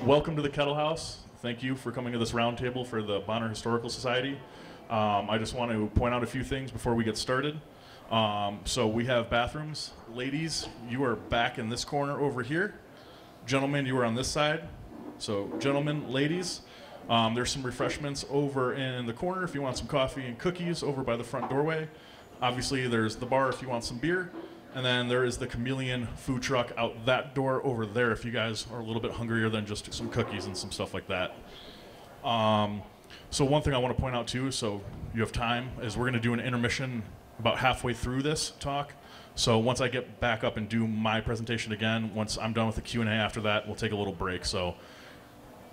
Welcome to the Kettle House. Thank you for coming to this roundtable for the Bonner Historical Society. I just want to point out a few things before we get started. So we have bathrooms. Ladies, you are back in this corner over here. Gentlemen, you are on this side. So gentlemen, ladies, there's some refreshments over in the corner if you want some coffee and cookies over by the front doorway. Obviously, there's the bar if you want some beer. And then there is the Chameleon food truck out that door over there if you guys are a little bit hungrier than just some cookies and some stuff like that. So one thing I want to point out too, so you have time, is we're going to do an intermission about halfway through this talk. So once I get back up and do my presentation again, once I'm done with the Q&A after that, we'll take a little break. So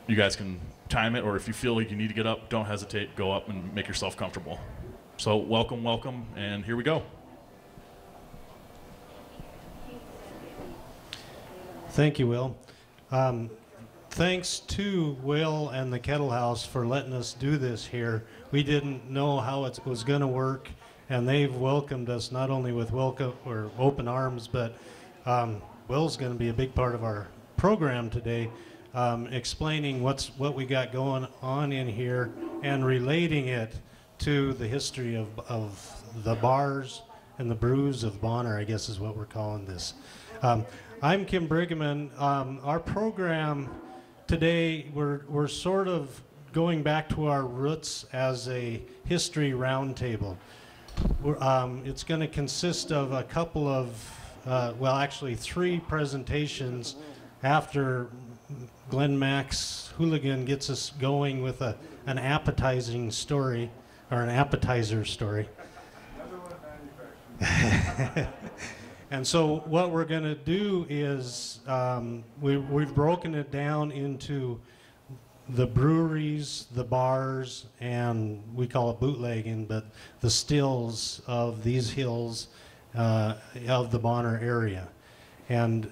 you guys can time it, or if you feel like you need to get up, don't hesitate, go up and make yourself comfortable. So welcome, welcome, and here we go. Thank you, Will. Thanks to Will and the Kettle House for letting us do this here. We didn't know how it was going to work, and they've welcomed us not only with open arms, but Will's going to be a big part of our program today, explaining what we got going on in here and relating it to the history of the bars and the brews of Bonner, I guess is what we're calling this. I'm Kim Briggeman. Our program today, we're sort of going back to our roots as a history roundtable. It's going to consist of a couple of, well, actually 3 presentations after Glenn Mack's Hooligan gets us going with an appetizing story, or an appetizer story. And so what we're going to do is we've broken it down into the breweries, the bars, and we call it bootlegging, but the stills of these hills of the Bonner area. And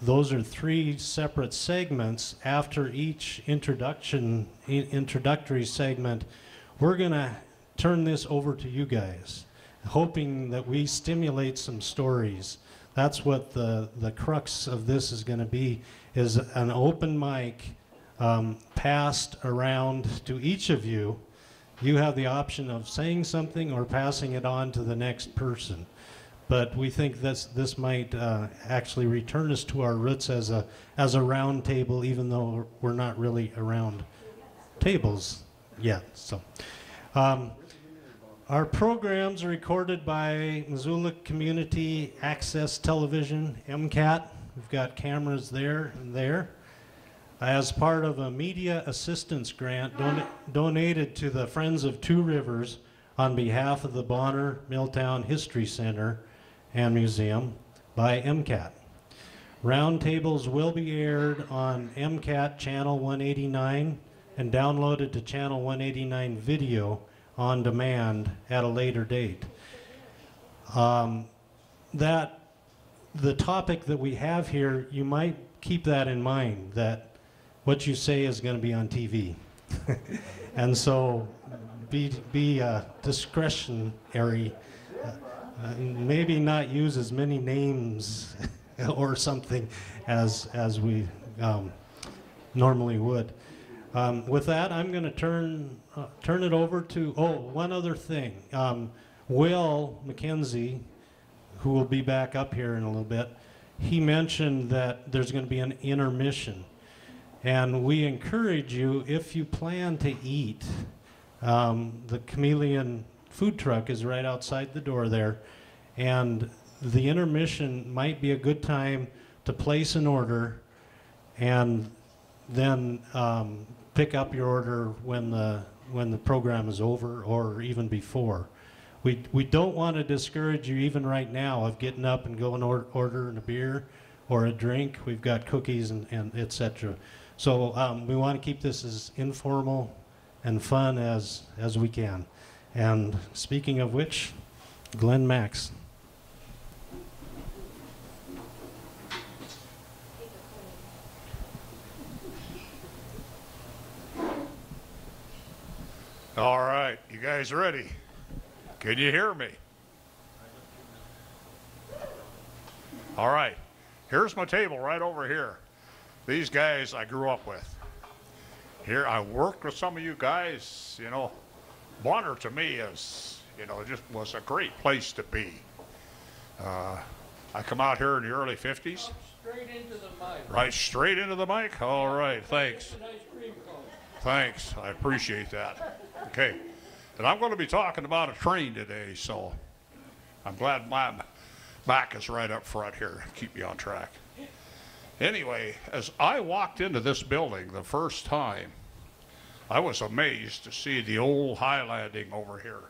those are 3 separate segments. After each introductory segment, we're going to turn this over to you guys, hoping that we stimulate some stories. That's what the crux of this is going to be, is an open mic passed around to each of you. You have the option of saying something or passing it on to the next person. But we think this might actually return us to our roots as a round table, even though we're not really around tables yet. So. Our programs are recorded by Missoula Community Access Television, MCAT. We've got cameras there and there. As part of a media assistance grant donated to the Friends of Two Rivers on behalf of the Bonner Milltown History Center and Museum by MCAT. Roundtables will be aired on MCAT Channel 189 and downloaded to Channel 189 video on demand at a later date. The topic that we have here, you might keep that in mind, that what you say is going to be on TV. And so be discretionary, maybe not use as many names or something as we normally would. With that, I'm going to turn it over to, one other thing. Will MacKenzie, who will be back up here in a little bit, he mentioned that there's going to be an intermission. And we encourage you, if you plan to eat, the Chameleon food truck is right outside the door there. And the intermission might be a good time to place an order and then pick up your order when the program is over or even before. We don't want to discourage you even right now of getting up and going ordering a beer or a drink. We've got cookies and etc. So we want to keep this as informal and fun as we can. And speaking of which, Glenn Max. All right, you guys ready? Can you hear me? All right, here's my table right over here. These guys I grew up with. Here, I worked with some of you guys, you know. Bonner to me is, you know, just was a great place to be. I come out here in the early 50s. Straight into the mic. Right, straight into the mic? All right, thanks. Thanks, I appreciate that. Okay, and I'm going to be talking about a train today, so I'm glad my back is right up front here. Keep me on track. Anyway, as I walked into this building the first time, I was amazed to see the old high landing over here.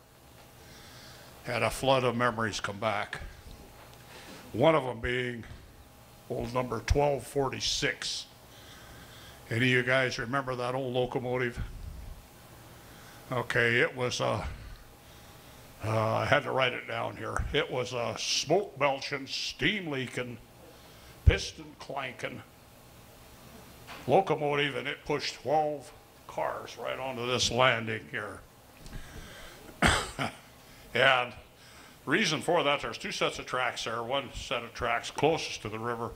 Had a flood of memories come back. One of them being old number 1246. Any of you guys remember that old locomotive? Okay, it was I had to write it down here. It was a smoke belching, steam leaking, piston clanking locomotive, and it pushed 12 cars right onto this landing here. And reason for that, there's two sets of tracks there. One set of tracks closest to the river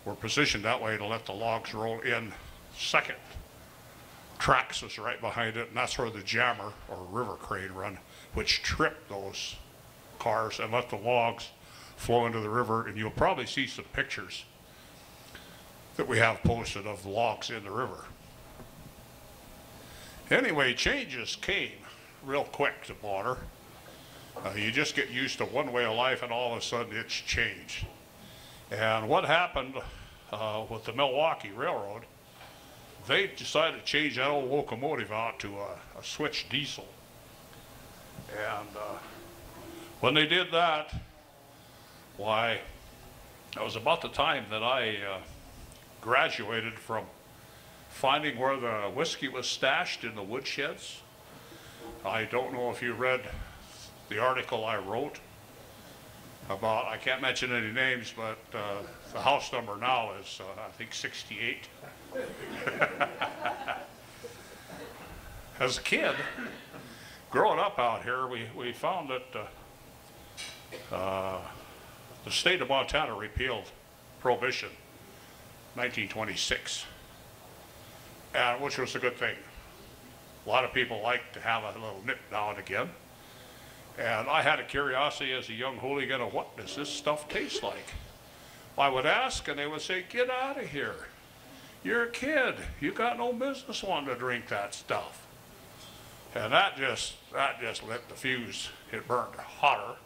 were positioned that way to let the logs roll in. Second tracks was right behind it, and that's where the jammer or river crane run, which tripped those cars and let the logs flow into the river. And you'll probably see some pictures that we have posted of logs in the river. Anyway, changes came real quick to Bonner. You just get used to one way of life, and all of a sudden it's changed. And what happened with the Milwaukee Railroad, they decided to change that old locomotive out to a switch diesel. And when they did that, why, that was about the time that I graduated from finding where the whiskey was stashed in the woodsheds. I don't know if you read the article I wrote about, I can't mention any names, but the house number now is, I think, 68. As a kid, growing up out here, we found that the state of Montana repealed Prohibition 1926, and which was a good thing. A lot of people like to have a little nip now and again. And I had a curiosity as a young hooligan of what does this stuff taste like? I would ask, and they would say, get out of here. You're a kid. You got no business wanting to drink that stuff. And that just lit the fuse. It burned hotter.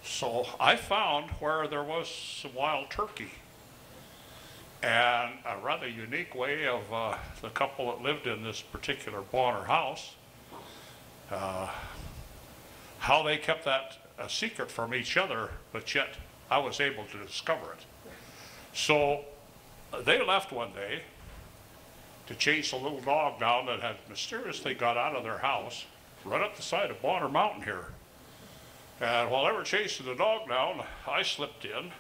So I found where there was some wild turkey. And a rather unique way of the couple that lived in this particular Bonner house, how they kept that a secret from each other, but yet I was able to discover it. So they left one day to chase a little dog down that had mysteriously got out of their house, right up the side of Bonner Mountain here. And while they were chasing the dog down, I slipped in,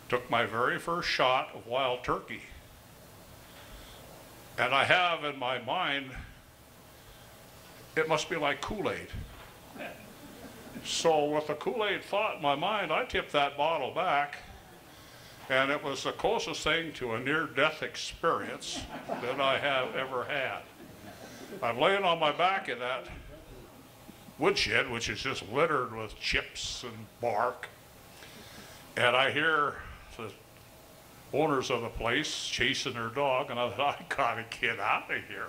took my very first shot of wild turkey. And I have in my mind, it must be like Kool-Aid. So with the Kool-Aid thought in my mind, I tipped that bottle back, and it was the closest thing to a near-death experience that I have ever had. I'm laying on my back in that woodshed, which is just littered with chips and bark, and I hear the owners of the place chasing their dog, and I thought, I gotta get out of here.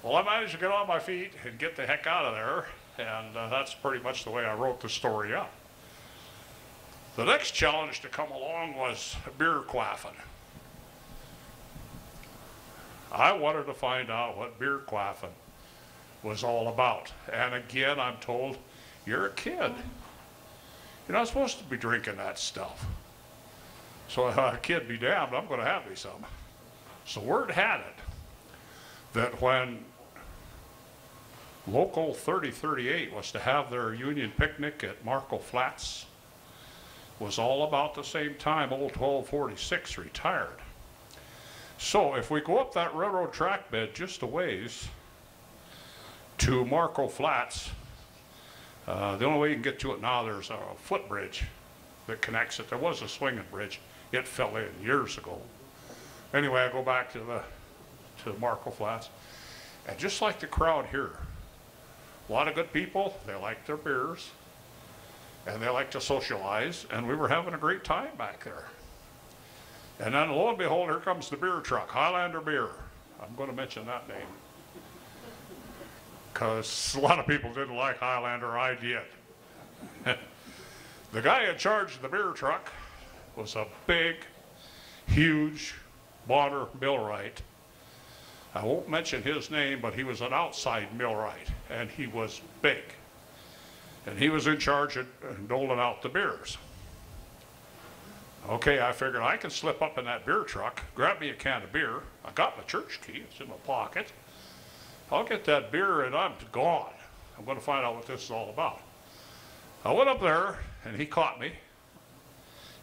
Well, I managed to get on my feet and get the heck out of there, and that's pretty much the way I wrote the story up. The next challenge to come along was beer quaffing. I wanted to find out what beer quaffing was all about. And again, I'm told, you're a kid. You're not supposed to be drinking that stuff. So kid be damned, I'm going to have me some. So word had it that when Local 3038 was to have their union picnic at Marco Flats, was all about the same time old 1246 retired. So if we go up that railroad track bed just a ways to Marco Flats, the only way you can get to it now, there's a footbridge that connects it. There was a swinging bridge. It fell in years ago. Anyway, I go back to Marco Flats, and just like the crowd here, a lot of good people, they like their beers, and they like to socialize, and we were having a great time back there. And then lo and behold, here comes the beer truck, Highlander Beer. I'm going to mention that name, because a lot of people didn't like Highlander, I did. The guy in charge of the beer truck was a big, huge Bonner millwright. I won't mention his name, but he was an outside millwright, and he was big. And he was in charge of doling out the beers. Okay, I figured I can slip up in that beer truck, grab me a can of beer. I got my church key, it's in my pocket. I'll get that beer and I'm gone. I'm going to find out what this is all about. I went up there, and he caught me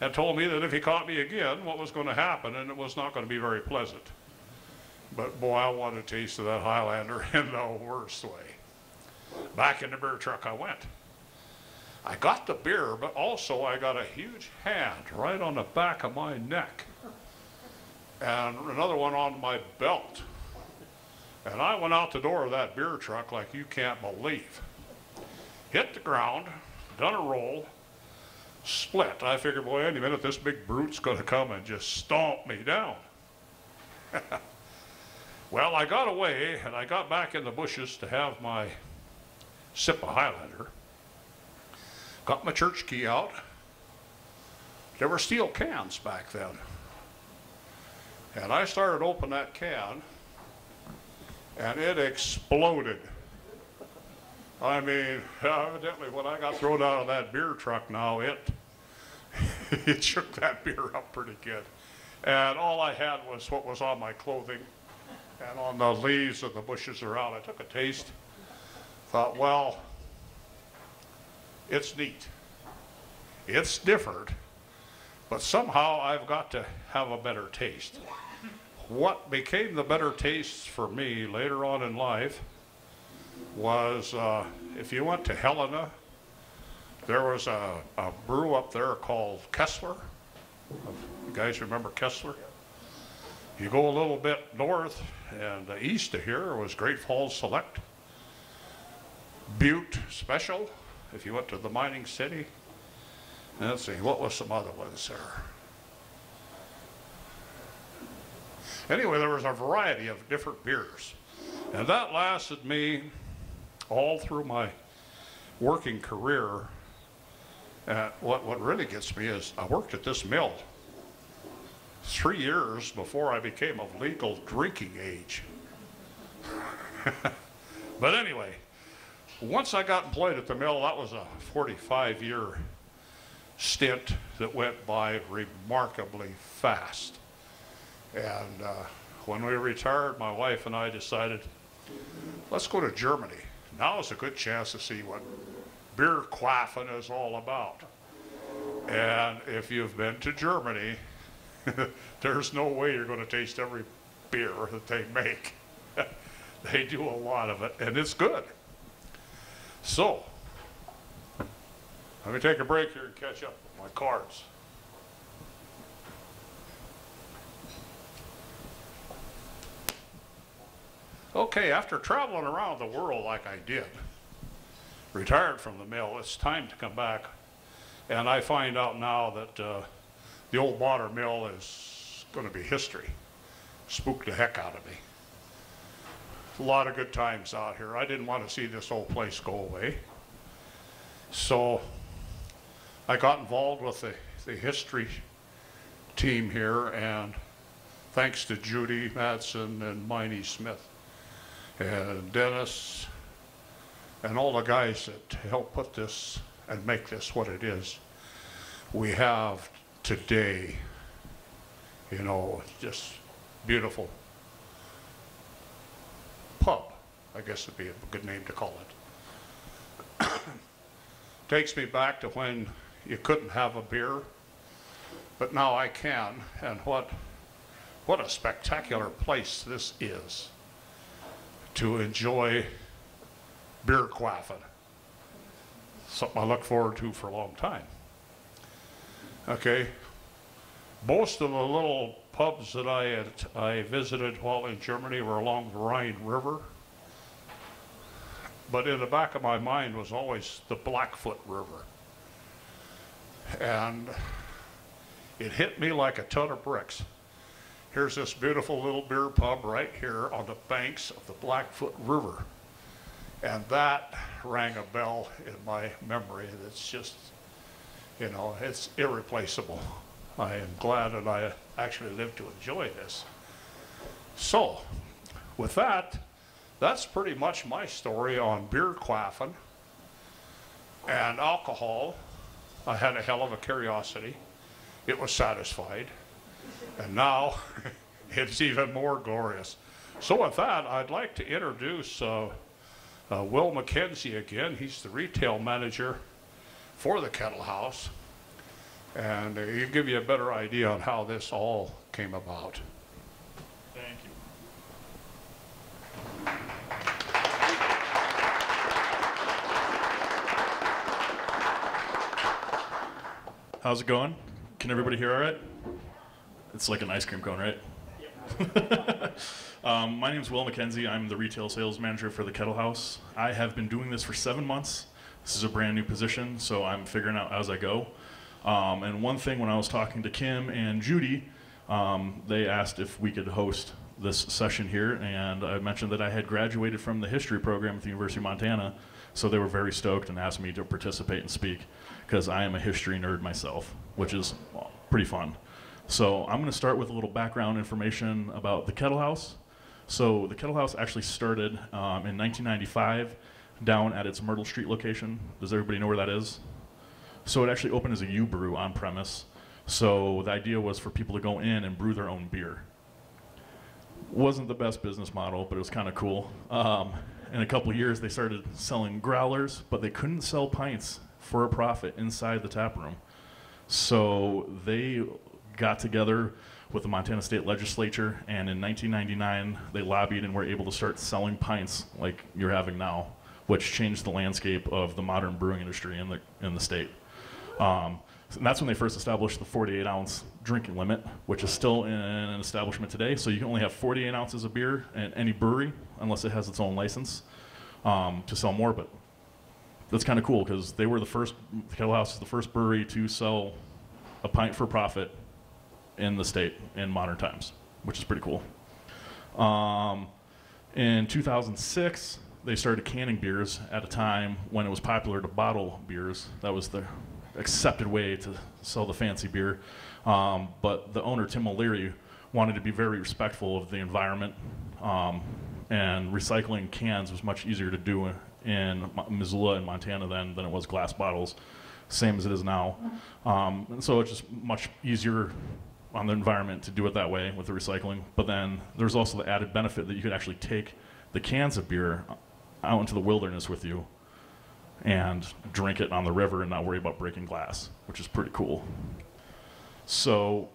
and told me that if he caught me again, what was going to happen, and it was not going to be very pleasant. But boy, I wanted a taste of that Highlander in the worst way. Back in the beer truck I went. I got the beer, but also I got a huge hand right on the back of my neck and another one on my belt. And I went out the door of that beer truck like you can't believe. Hit the ground, done a roll, split. I figured, boy, any minute this big brute's going to come and just stomp me down. Well, I got away, and I got back in the bushes to have my sip of Highlander. Got my church key out. There were steel cans back then. And I started opening that can, and it exploded. I mean, evidently when I got thrown out of that beer truck now, it shook that beer up pretty good. And all I had was what was on my clothing and on the leaves of the bushes around. I took a taste, thought, well, it's neat. It's different, but somehow I've got to have a better taste. What became the better taste for me later on in life was if you went to Helena, there was a brew up there called Kessler. You guys remember Kessler? You go a little bit north and east of here was Great Falls Select. Butte Special, if you went to the mining city. And let's see, what was some other ones there? Anyway, there was a variety of different beers. And that lasted me all through my working career. And what really gets me is I worked at this mill 3 years before I became of legal drinking age. But anyway, once I got employed at the mill, that was a 45-year stint that went by remarkably fast. And when we retired, my wife and I decided, let's go to Germany. Now is a good chance to see what beer quaffing is all about. And if you've been to Germany, there's no way you're going to taste every beer that they make. They do a lot of it, and it's good. So, let me take a break here and catch up with my cards. Okay, after traveling around the world like I did, retired from the mill, it's time to come back. And I find out now that the old Bonner Mill is going to be history. Spooked the heck out of me. a lot of good times out here. I didn't want to see this old place go away. So I got involved with the history team here, and thanks to Judy Madsen and Miney Smith and Dennis and all the guys that helped put this and make this what it is, we have today, you know, just beautiful pub, I guess would be a good name to call it. Takes me back to when you couldn't have a beer, but now I can, and what a spectacular place this is to enjoy beer quaffing. Something I look forward to for a long time. Okay, most of the little pubs that I visited while in Germany were along the Rhine River, but in the back of my mind was always the Blackfoot River. And it hit me like a ton of bricks. Here's this beautiful little beer pub right here on the banks of the Blackfoot River. And that rang a bell in my memory that's just, you know, it's irreplaceable. I am glad that I actually lived to enjoy this. So, with that, that's pretty much my story on beer quaffing and alcohol. I had a hell of a curiosity. It was satisfied. And now it's even more glorious. So with that, I'd like to introduce Will MacKenzie again. He's the retail manager for the Kettle House. And he'll give you a better idea on how this all came about. Thank you. How's it going? Can everybody hear all right? It's like an ice cream cone, right? Yep. My name is Will MacKenzie. I'm the retail sales manager for the Kettle House. I have been doing this for 7 months. This is a brand new position, so I'm figuring out as I go. And one thing, when I was talking to Kim and Judy, they asked if we could host this session here, and I mentioned that I had graduated from the history program at the University of Montana, so they were very stoked and asked me to participate and speak, because I am a history nerd myself, which is pretty fun. So I'm going to start with a little background information about the Kettle House. So the Kettle House actually started in 1995 down at its Myrtle Street location. Does everybody know where that is? So it actually opened as a U-brew on premise. So the idea was for people to go in and brew their own beer. Wasn't the best business model, but it was kind of cool. In a couple of years, they started selling growlers, but they couldn't sell pints for a profit inside the tap room. So they got together with the Montana State Legislature, and in 1999, they lobbied and were able to start selling pints like you're having now, which changed the landscape of the modern brewing industry in the state. And that's when they first established the 48-ounce drinking limit, which is still in an establishment today. So you can only have 48 ounces of beer at any brewery, unless it has its own license to sell more. But that's kind of cool, because they were the Kettle House is the first brewery to sell a pint for profit in the state in modern times, which is pretty cool. In 2006, they started canning beers at a time when it was popular to bottle beers. That was the accepted way to sell the fancy beer. But the owner, Tim O'Leary, wanted to be very respectful of the environment, and recycling cans was much easier to do in Missoula and Montana than it was glass bottles, same as it is now. And so it's just much easier on the environment to do it that way with the recycling. But then there's also the added benefit that you could actually take the cans of beer out into the wilderness with you and drink it on the river and not worry about breaking glass, which is pretty cool. So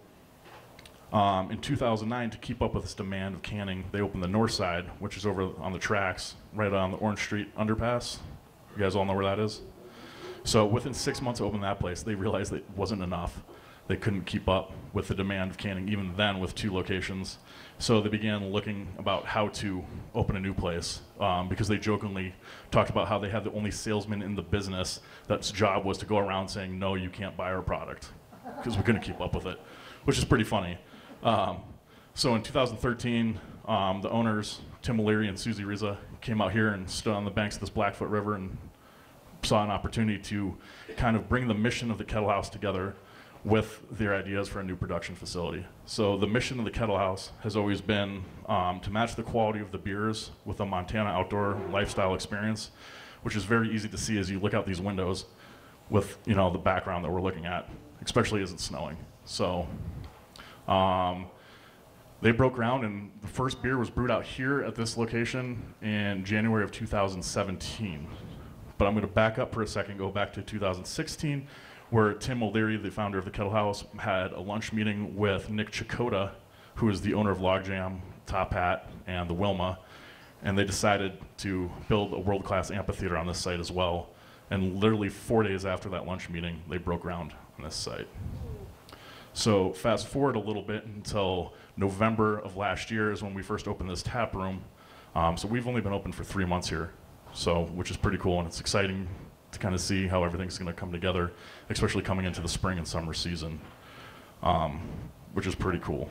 in 2009, to keep up with this demand of canning, they opened the north side, which is over on the tracks, right on the Orange Street underpass. You guys all know where that is? So within 6 months of opening that place, they realized that it wasn't enough. They couldn't keep up with the demand of canning, even then with 2 locations. So they began looking about how to open a new place, because they jokingly talked about how they had the only salesman in the business that's job was to go around saying, no, you can't buy our product, because we couldn't keep up with it, which is pretty funny. So in 2013, the owners, Tim O'Leary and Susie Riza, came out here and stood on the banks of this Blackfoot River and saw an opportunity to kind of bring the mission of the Kettle House together with their ideas for a new production facility. So the mission of the Kettle House has always been to match the quality of the beers with a Montana outdoor lifestyle experience, which is very easy to see as you look out these windows with the background that we're looking at, especially as it's snowing. So they broke ground, and the first beer was brewed out here at this location in January of 2017. But I'm going to back up for a second, go back to 2016, where Tim O'Leary, the founder of the Kettle House, had a lunch meeting with Nick Chakota, who is the owner of Logjam, Top Hat, and the Wilma, and they decided to build a world-class amphitheater on this site as well. And literally 4 days after that lunch meeting, they broke ground on this site. So fast forward a little bit until November of last year is when we first opened this tap room. So we've only been open for 3 months here, which is pretty cool, and it's exciting to kind of see how everything's going to come together, especially coming into the spring and summer season, which is pretty cool.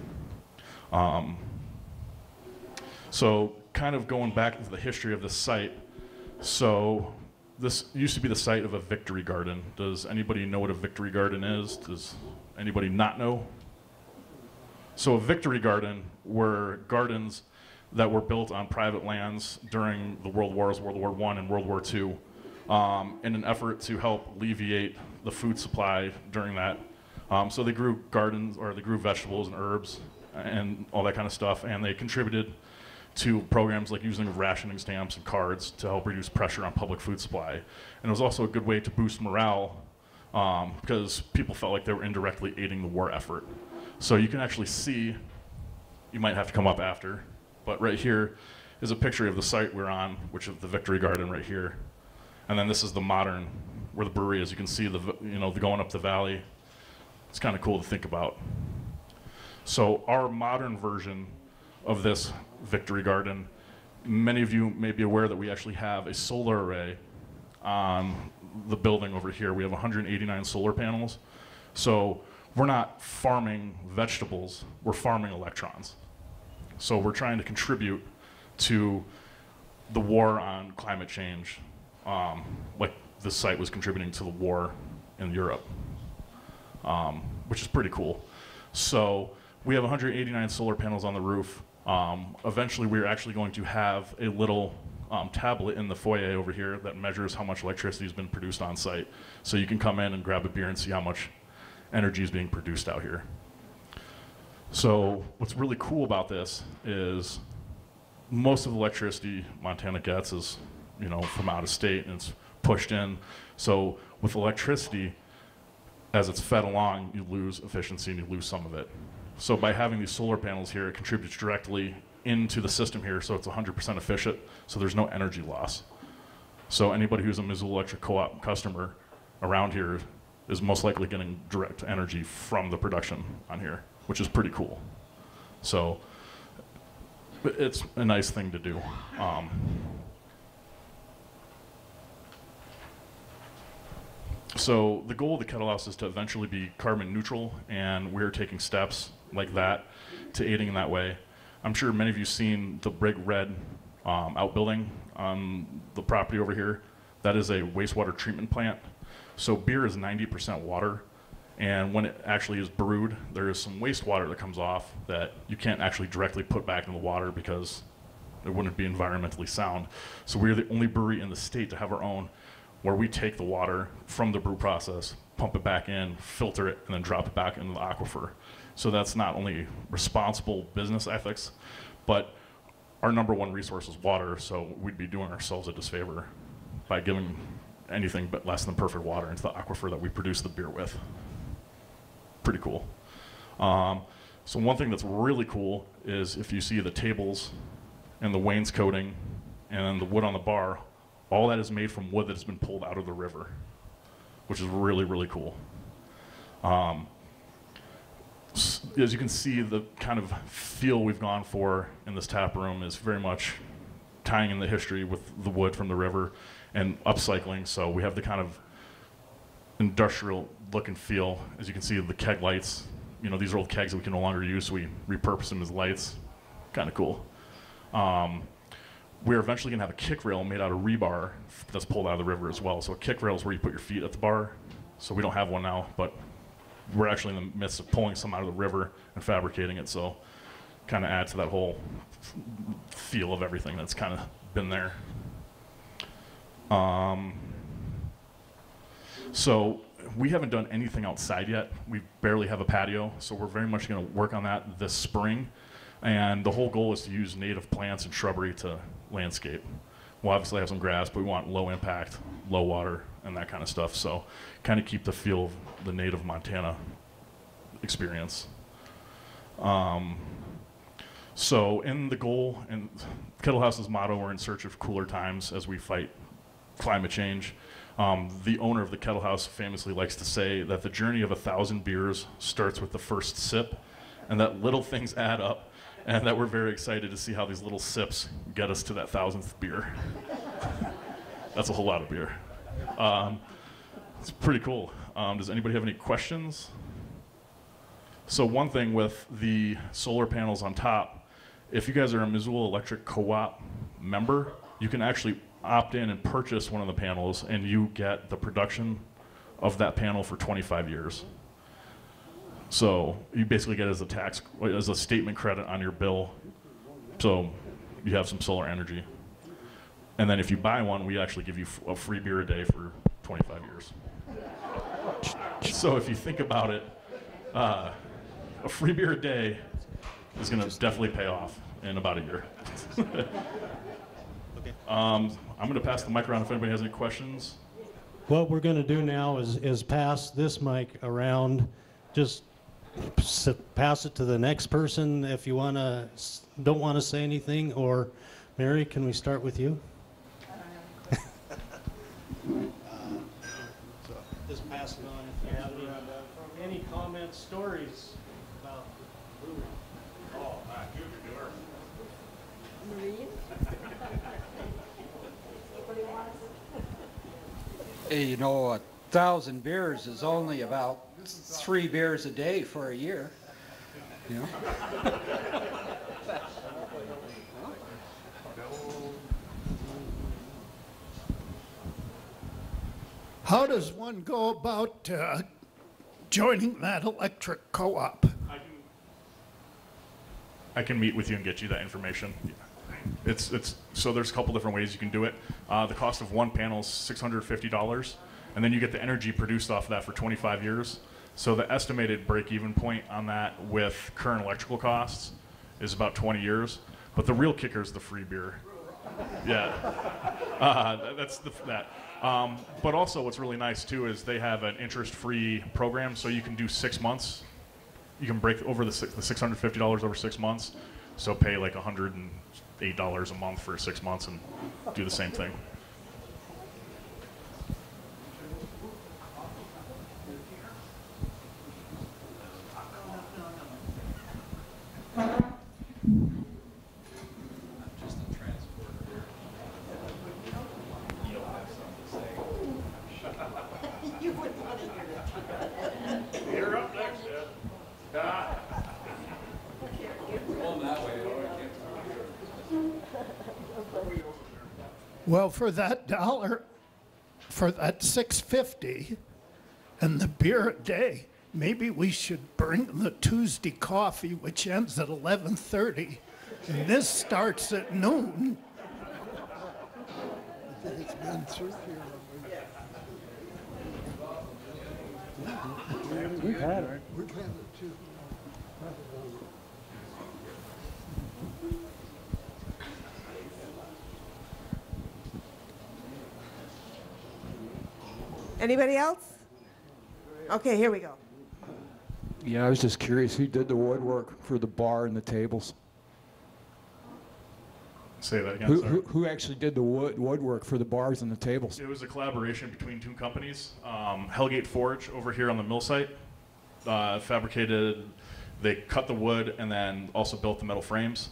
So kind of going back into the history of this site, so this used to be the site of a victory garden. Does anybody know what a victory garden is? Does anybody not know? So a victory garden were gardens that were built on private lands during the World Wars, World War I and World War II, in an effort to help alleviate the food supply during that. So they grew gardens, or they grew vegetables and herbs and all that kind of stuff, and they contributed to programs like using rationing stamps and cards to help reduce pressure on public food supply. And it was also a good way to boost morale because people felt like they were indirectly aiding the war effort. So you can actually see, you might have to come up after, but right here is a picture of the site we're on, which is the Victory Garden right here. And then this is the modern, where the brewery is. You can see the going up the valley. It's kind of cool to think about. So our modern version of this Victory Garden, many of you may be aware that we actually have a solar array on the building over here. We have 189 solar panels. So we're not farming vegetables, we're farming electrons. So we're trying to contribute to the war on climate change, like this site was contributing to the war in Europe, which is pretty cool. So we have 189 solar panels on the roof. Eventually we're actually going to have a little tablet in the foyer over here that measures how much electricity has been produced on site. So you can come in and grab a beer and see how much energy is being produced out here. So what's really cool about this is most of the electricity Montana gets is, from out of state, and it's pushed in. So with electricity, as it's fed along, you lose efficiency and you lose some of it. So by having these solar panels here, it contributes directly into the system here, so it's 100% efficient, so there's no energy loss. So anybody who's a Missoula Electric Co-op customer around here is most likely getting direct energy from the production on here, which is pretty cool. So it's a nice thing to do. So the goal of the Kettle House is to eventually be carbon neutral, and we're taking steps like that to aiding in that way. I'm sure many of you seen the big red outbuilding on the property over here. That is a wastewater treatment plant. So beer is 90% water, and when it actually is brewed, there is some wastewater that comes off that you can't actually directly put back in the water because it wouldn't be environmentally sound. So we're the only brewery in the state to have our own, where we take the water from the brew process, pump it back in, filter it, and then drop it back into the aquifer. So that's not only responsible business ethics, but our number one resource is water, so we'd be doing ourselves a disfavor by giving anything but less than perfect water into the aquifer that we produce the beer with. Pretty cool. So one thing that's really cool is if you see the tables and the wainscoting and then the wood on the bar, all that is made from wood that has been pulled out of the river, which is really, really cool. As you can see, the kind of feel we've gone for in this tap room is very much tying in the history with the wood from the river and upcycling. So we have the kind of industrial look and feel. As you can see, the keg lights, these are old kegs that we can no longer use, so we repurpose them as lights. Kind of cool. We're eventually going to have a kick rail made out of rebar that's pulled out of the river as well. So a kick rail is where you put your feet at the bar. So we don't have one now, but we're actually in the midst of pulling some out of the river and fabricating it. So kind of add to that whole feel of everything that's kind of been there. So we haven't done anything outside yet. We barely have a patio, so we're very much going to work on that this spring. And the whole goal is to use native plants and shrubbery to landscape. We'll obviously have some grass, but we want low impact, low water, and that kind of stuff. So kind of keep the feel of the native Montana experience. So in the goal, and Kettle House's motto, we're in search of cooler times as we fight climate change. The owner of the Kettle House famously likes to say that the journey of 1,000 beers starts with the first sip, and that little things add up, and that we're very excited to see how these little sips get us to that 1,000th beer. That's a whole lot of beer. It's pretty cool. Does anybody have any questions? So one thing with the solar panels on top, if you guys are a Missoula Electric Co-op member, you can actually opt in and purchase one of the panels, and you get the production of that panel for 25 years. So you basically get it as a tax, as a statement credit on your bill. So you have some solar energy. And then if you buy one, we actually give you a free beer a day for 25 years. So if you think about it, a free beer a day is going to definitely pay off in about a year. I'm going to pass the mic around if anybody has any questions. What we're going to do now is pass this mic around. Just pass it to the next person if you don't want to say anything. Or Mary, can we start with you? So just pass it on if you have any comments, stories about brewery. Oh, give it to her. Marine? Hey, you know, 1,000 beers is only about 3 beers a day for a year. You know? How does one go about joining that electric co-op? I can meet with you and get you that information. So there's a couple different ways you can do it. The cost of one panel is $650, and then you get the energy produced off of that for 25 years. So the estimated break-even point on that with current electrical costs is about 20 years. But the real kicker is the free beer. Yeah, that. But also what's really nice too is they have an interest-free program, so you can do 6 months. You can break over the $650 over 6 months. So pay like $108 a month for 6 months and do the same thing. You're up next, Ed. Well, for that $1, for that $6.50 and the beer a day, maybe we should bring the Tuesday coffee, which ends at 11:30, and this starts at noon. I think it's been through here. We've had it. We've had it too. Anybody else? Okay, here we go. Yeah, I was just curious who did the woodwork for the bar and the tables. Say that again, sorry. Who actually did the woodwork for the bars and the tables? It was a collaboration between two companies. Hellgate Forge over here on the mill site fabricated, they cut the wood and then also built the metal frames.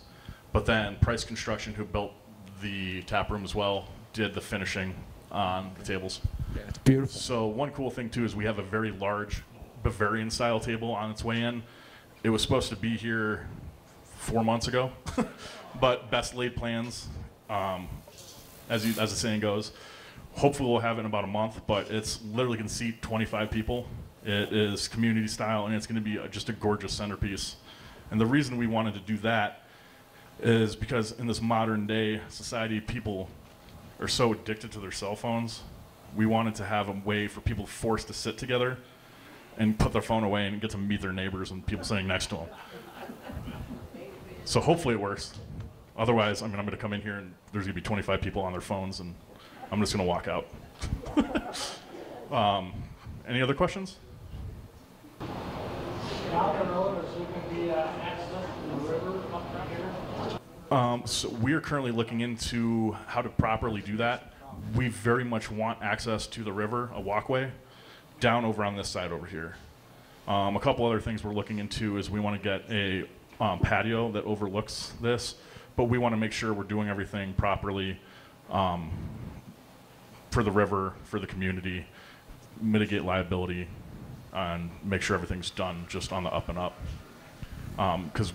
But then Price Construction, who built the tap room as well, did the finishing on the tables. Yeah, it's beautiful. So one cool thing too is we have a very large Bavarian style table on its way in. It was supposed to be here 4 months ago. But best laid plans, as the saying goes. Hopefully we'll have it in about a month, but it's literally can seat 25 people. It is community style, and it's going to be just a gorgeous centerpiece. And the reason we wanted to do that is because in this modern day society, people are so addicted to their cell phones. We wanted to have a way for people forced to sit together and put their phone away and get to meet their neighbors and people sitting next to them. So hopefully it works. Otherwise, I mean, I'm going to come in here and there's going to be 25 people on their phones, and I'm just going to walk out. Any other questions? So we are currently looking into how to properly do that. We very much want access to the river, a walkway, down over on this side over here. A couple other things we're looking into is we want to get a patio that overlooks this, but we want to make sure we're doing everything properly for the river, for the community, mitigate liability, and make sure everything's done just on the up and up. Because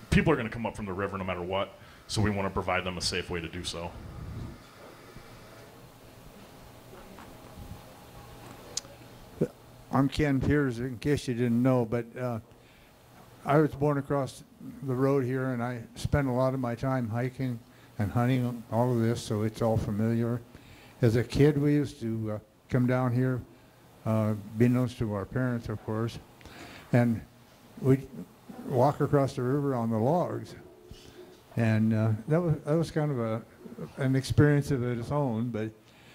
people are going to come up from the river no matter what, so we want to provide them a safe way to do so. I'm Ken Piers, in case you didn't know, but I was born across the road here, and I spent a lot of my time hiking and hunting, all of this, so it's all familiar. As a kid, we used to come down here, beknownst to our parents, of course, and we'd walk across the river on the logs. And that was kind of an experience of its own, but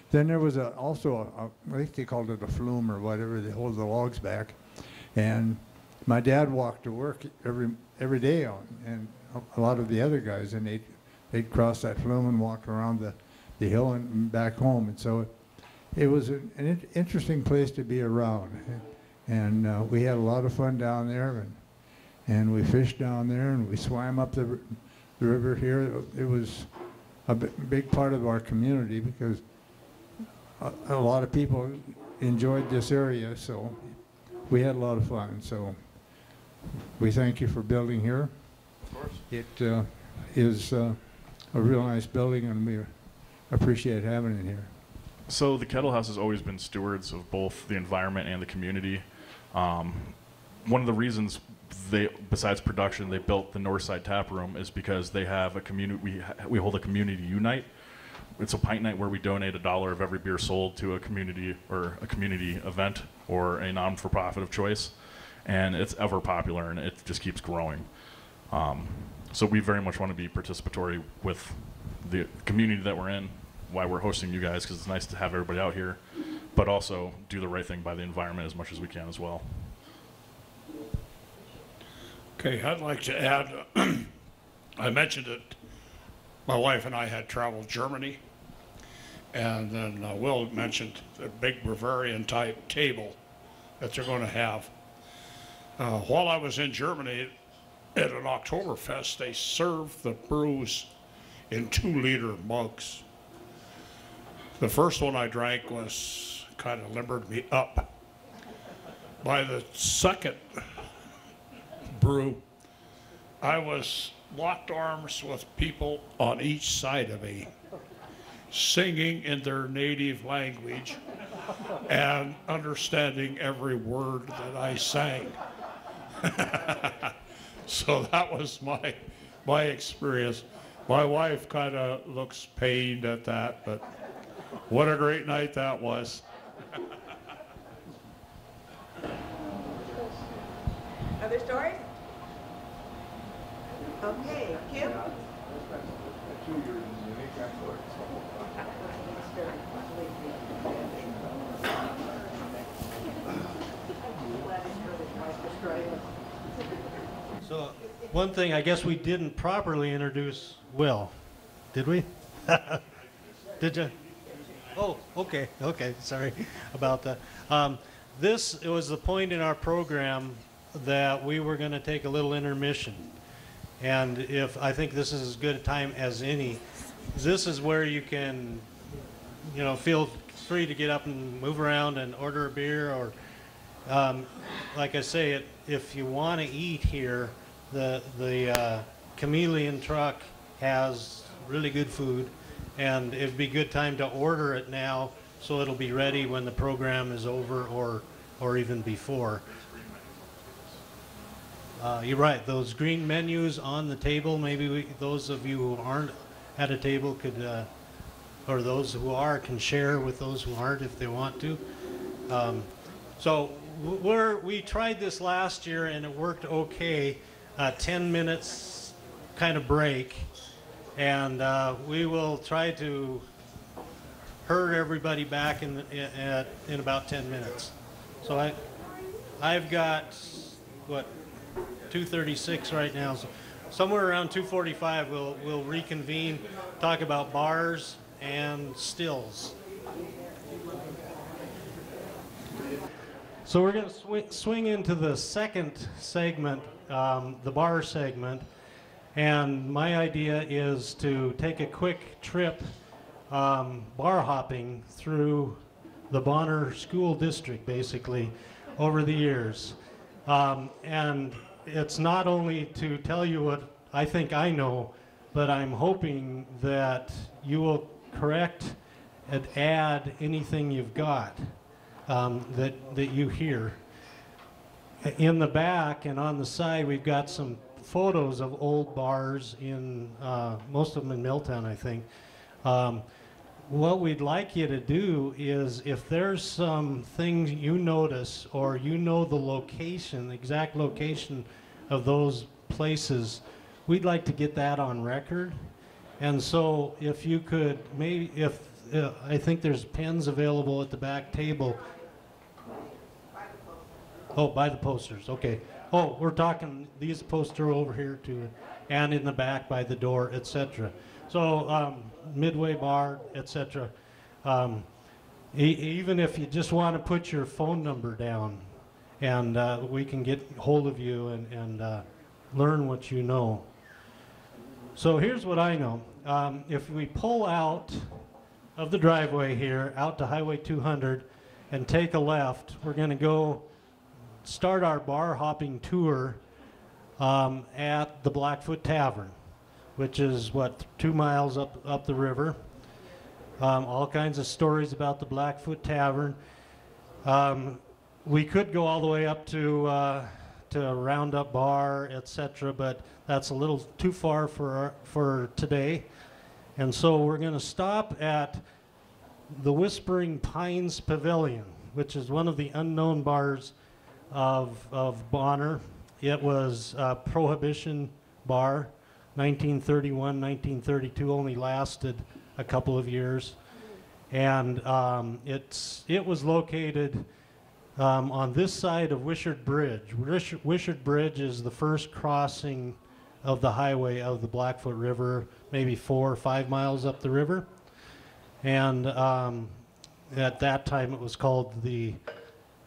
then there was also I think they called it a flume or whatever. They hold the logs back, and my dad walked to work every day on, and a lot of the other guys, and they'd cross that flume and walk around the hill and back home, and so it was an interesting place to be around, and we had a lot of fun down there, and we fished down there, and we swam up the river here. It was a big part of our community because a lot of people enjoyed this area, so we had a lot of fun. So we thank you for building here. Of course. It is a real nice building, and we appreciate having it here. So the Kettle House has always been stewards of both the environment and the community. One of the reasons besides production, they built the Northside Tap Room is because they have a community. We hold a community unite. It's a pint night where we donate $1 of every beer sold to a community or a community event or a non-for-profit of choice, and it's ever popular and it just keeps growing. So we very much want to be participatory with the community that we're in, why we're hosting you guys, because it's nice to have everybody out here, but also do the right thing by the environment as much as we can as well. Okay, I'd like to add, I mentioned it, my wife and I had traveled Germany, and then Will mentioned the big Bavarian type table that they're going to have. While I was in Germany at an Oktoberfest, they served the brews in 2-liter mugs. The first one I drank was kind of limbered me up. By the second brew, I was locked arms with people on each side of me, singing in their native language and understanding every word that I sang. So that was my experience. My wife kind of looks pained at that, but what a great night that was. Other stories? Okay, Kim? So one thing, I guess we didn't properly introduce Will, did we? Did you? Oh, okay, sorry about that. It was the point in our program that we were going to take a little intermission. And I think this is as good a time as any. This is where you can, feel free to get up and move around and order a beer, or, like I say, if you want to eat here, the Chameleon truck has really good food, and it'd be a good time to order it now so it'll be ready when the program is over or even before. You're right, those green menus on the table, maybe those of you who aren't at a table could, or those who are can share with those who aren't if they want to. So we tried this last year and it worked okay, 10 minutes kind of break, and we will try to herd everybody back in about 10 minutes. So I've got, what, 2:36 right now, so somewhere around 2:45 we'll reconvene, talk about bars and stills. So we're going to swing into the second segment, the bar segment, and my idea is to take a quick trip bar hopping through the Bonner School District, basically, over the years. And it's not only to tell you what I think I know, but I'm hoping that you will correct and add anything you've got that you hear. In the back and on the side, we've got some photos of old bars in, most of them in Milltown, I think. What we'd like you to do is, if there's some things you notice or you know the location, the exact location of those places, we'd like to get that on record. And so if you could, maybe if, I think there's pens available at the back table. Oh, by the posters, okay. Oh, we're talking these posters over here too, and in the back by the door, etc. So Midway Bar, etc. Even if you just want to put your phone number down, and we can get hold of you and learn what you know. So here's what I know. If we pull out of the driveway here, out to Highway 200, and take a left, we're going to go start our bar hopping tour at the Blackfoot Tavern, which is, what, 2 miles up the river. All kinds of stories about the Blackfoot Tavern. We could go all the way up to Roundup Bar, etc., but that's a little too far for today. And so we're going to stop at the Whispering Pines Pavilion, which is one of the unknown bars of Bonner. It was a Prohibition bar, 1931, 1932, only lasted a couple of years. And it was located on this side of Wishart Bridge. Wishart Bridge is the first crossing of the highway of the Blackfoot River, maybe 4 or 5 miles up the river. And at that time it was called the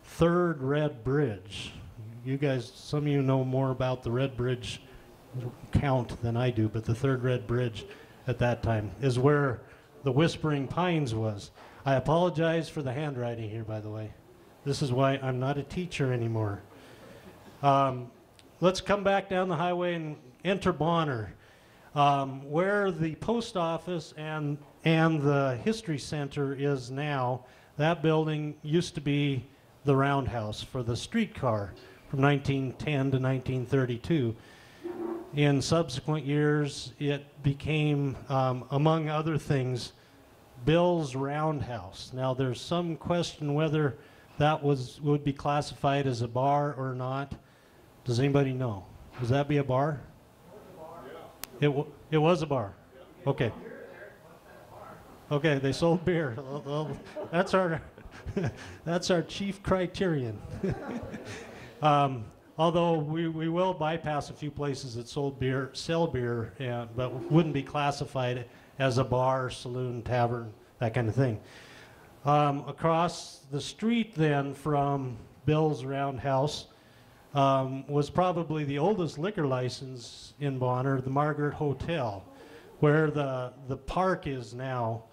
Third Red Bridge. You guys, some of you know more about the Red Bridge count than I do, but the Third Red Bridge at that time is where the Whispering Pines was. I apologize for the handwriting here, by the way. This is why I'm not a teacher anymore. Let's come back down the highway and enter Bonner, where the post office and the history center is now. That building used to be the roundhouse for the streetcar from 1910 to 1932. In subsequent years, it became, among other things, Bill's Roundhouse. Now, there's some question whether that would be classified as a bar or not. Does anybody know? Does that be a bar? It was a bar. Okay. Okay, they sold beer. Well, that's our that's our chief criterion. Although we will bypass a few places that sell beer, but wouldn't be classified as a bar, saloon, tavern, that kind of thing. Across the street then from Bill's Roundhouse was probably the oldest liquor license in Bonner, the Margaret Hotel, where the park is now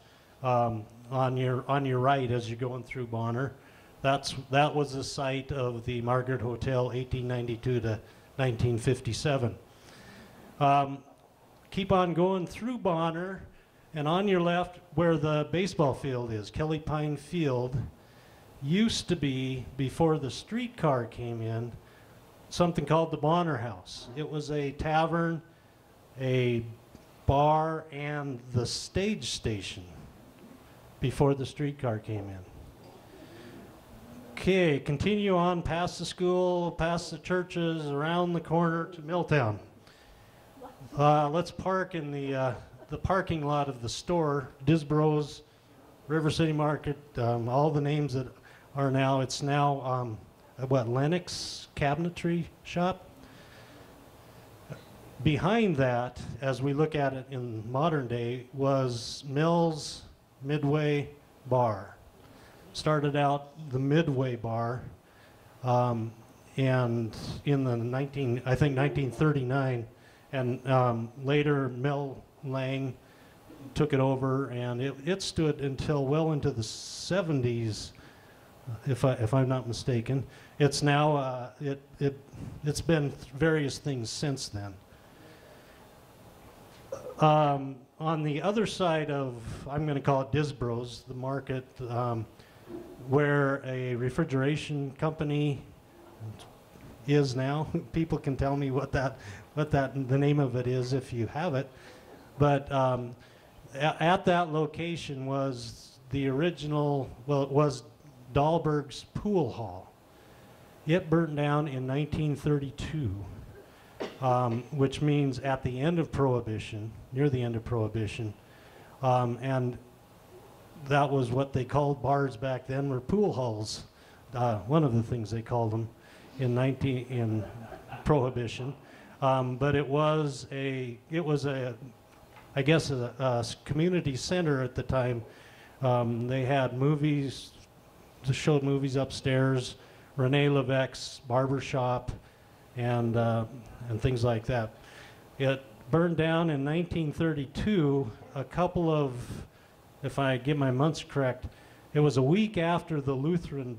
on your right as you're going through Bonner. That was the site of the Margaret Hotel, 1892 to 1957. keep on going through Bonner, and on your left, where the baseball field is, Kelly Pine Field, used to be, before the streetcar came in, something called the Bonner House. It was a tavern, a bar, and the stage station before the streetcar came in. Okay, continue on past the school, past the churches, around the corner to Milltown. Let's park in the parking lot of the store, Disbro's, River City Market, all the names that are now. It's now, Lennox Cabinetry Shop. Behind that, as we look at it in modern day, was Mills Midway Bar. Started out the Midway Bar, and in the 1939, and later Mel Lang took it over, and it stood until well into the 70s, if I'm not mistaken. It's now it's been various things since then. On the other side of, I'm going to call it Disbro's, the market, where a refrigeration company is now. People can tell me what the name of it is if you have it. But at that location was the original, well, it was Dahlberg's Pool Hall. It burnt down in 1932, which means at the end of Prohibition, near the end of Prohibition, and that was what they called bars back then, were pool halls. One of the things they called them in Prohibition, but it was a I guess a community center at the time. They had movies, showed movies upstairs, Rene Levesque's barber shop, and things like that. It burned down in 1932. A couple of, if I get my months correct, it was a week after the Lutheran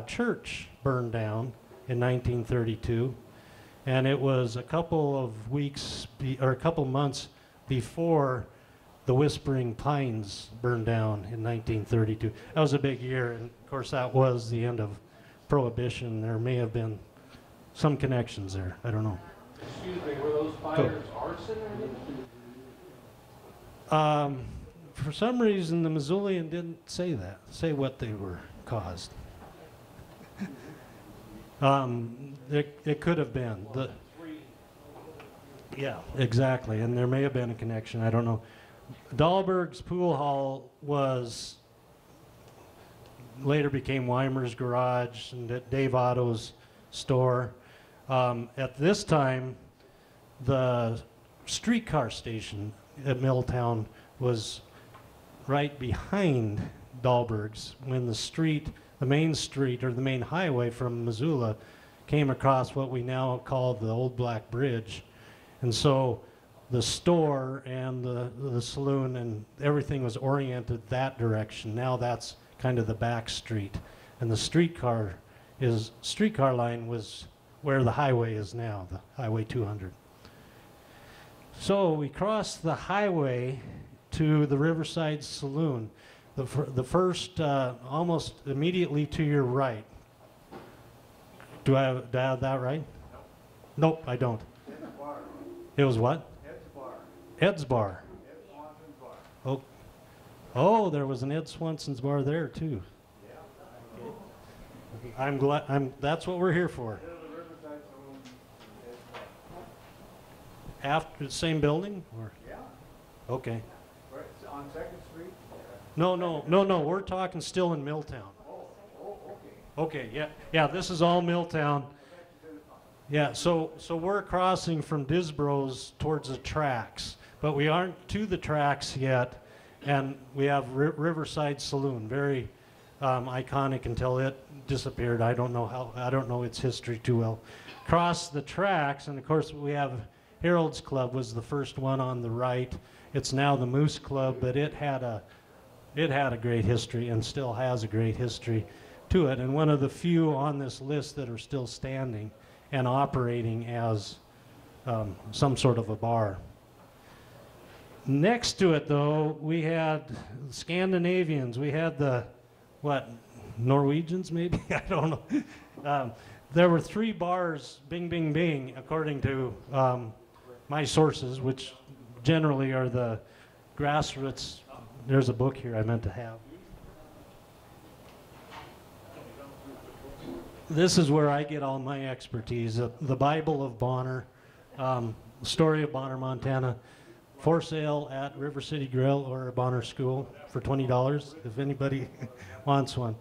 church burned down in 1932, and it was a couple of weeks or a couple months before the Whispering Pines burned down in 1932. That was a big year, and of course that was the end of Prohibition. There may have been some connections there. I don't know. Excuse me, were those fires arson or anything? For some reason, the Missoulian didn't say what they were caused. It could have been. Yeah, exactly, and there may have been a connection. I don't know. Dahlberg's Pool Hall later became Weimer's Garage and Dave Otto's store. At this time, the streetcar station at Milltown was right behind Dahlberg's when the main street or the main highway from Missoula came across what we now call the Old Black Bridge. And so the store and the saloon and everything was oriented that direction. Now that's kind of the back street. And the streetcar line was where the highway is now, the Highway 200. So we crossed the highway to the Riverside Saloon, the first almost immediately to your right. Do I have that right? Nope, I don't. It was what? Ed's Bar. Ed's Bar. Ed Swanson's Bar. Oh, there was an Ed Swanson's Bar there too. Yeah. Okay. I'm glad. That's what we're here for. After the same building, or? Yeah. Okay. On 2nd Street? No. We're talking still in Milltown. Okay. Yeah. This is all Milltown. Yeah, so we're crossing from Disbro's towards the tracks, but we aren't to the tracks yet, and we have Riverside Saloon, very iconic until it disappeared. I don't know its history too well. Cross the tracks, and of course we have Harold's Club was the first one on the right. It's now the Moose Club, but it had a great history and still has a great history to it, and one of the few on this list that are still standing and operating as some sort of a bar. Next to it, though, we had Scandinavians. We had the, what, Norwegians maybe? I don't know. There were 3 bars, Bing, Bing, Bing, according to my sources, which generally are the grassroots. There's a book here I meant to have. This is where I get all my expertise. The Bible of Bonner, story of Bonner, Montana. For sale at River City Grill or Bonner School for $20 if anybody wants one.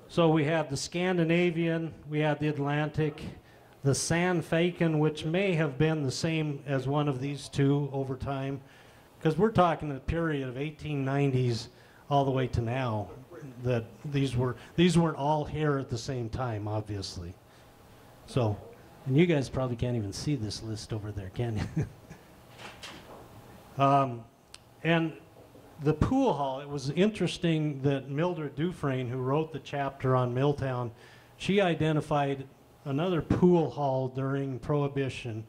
So we have the Scandinavian, we had the Atlantic, the San Faken, which may have been the same as one of these two over time, because we're talking the period of 1890s all the way to now. That these weren't all here at the same time, obviously. So, and you guys probably can't even see this list over there, can you? And the pool hall, it was interesting that Mildred Dufresne, who wrote the chapter on Milltown, she identified another pool hall during Prohibition,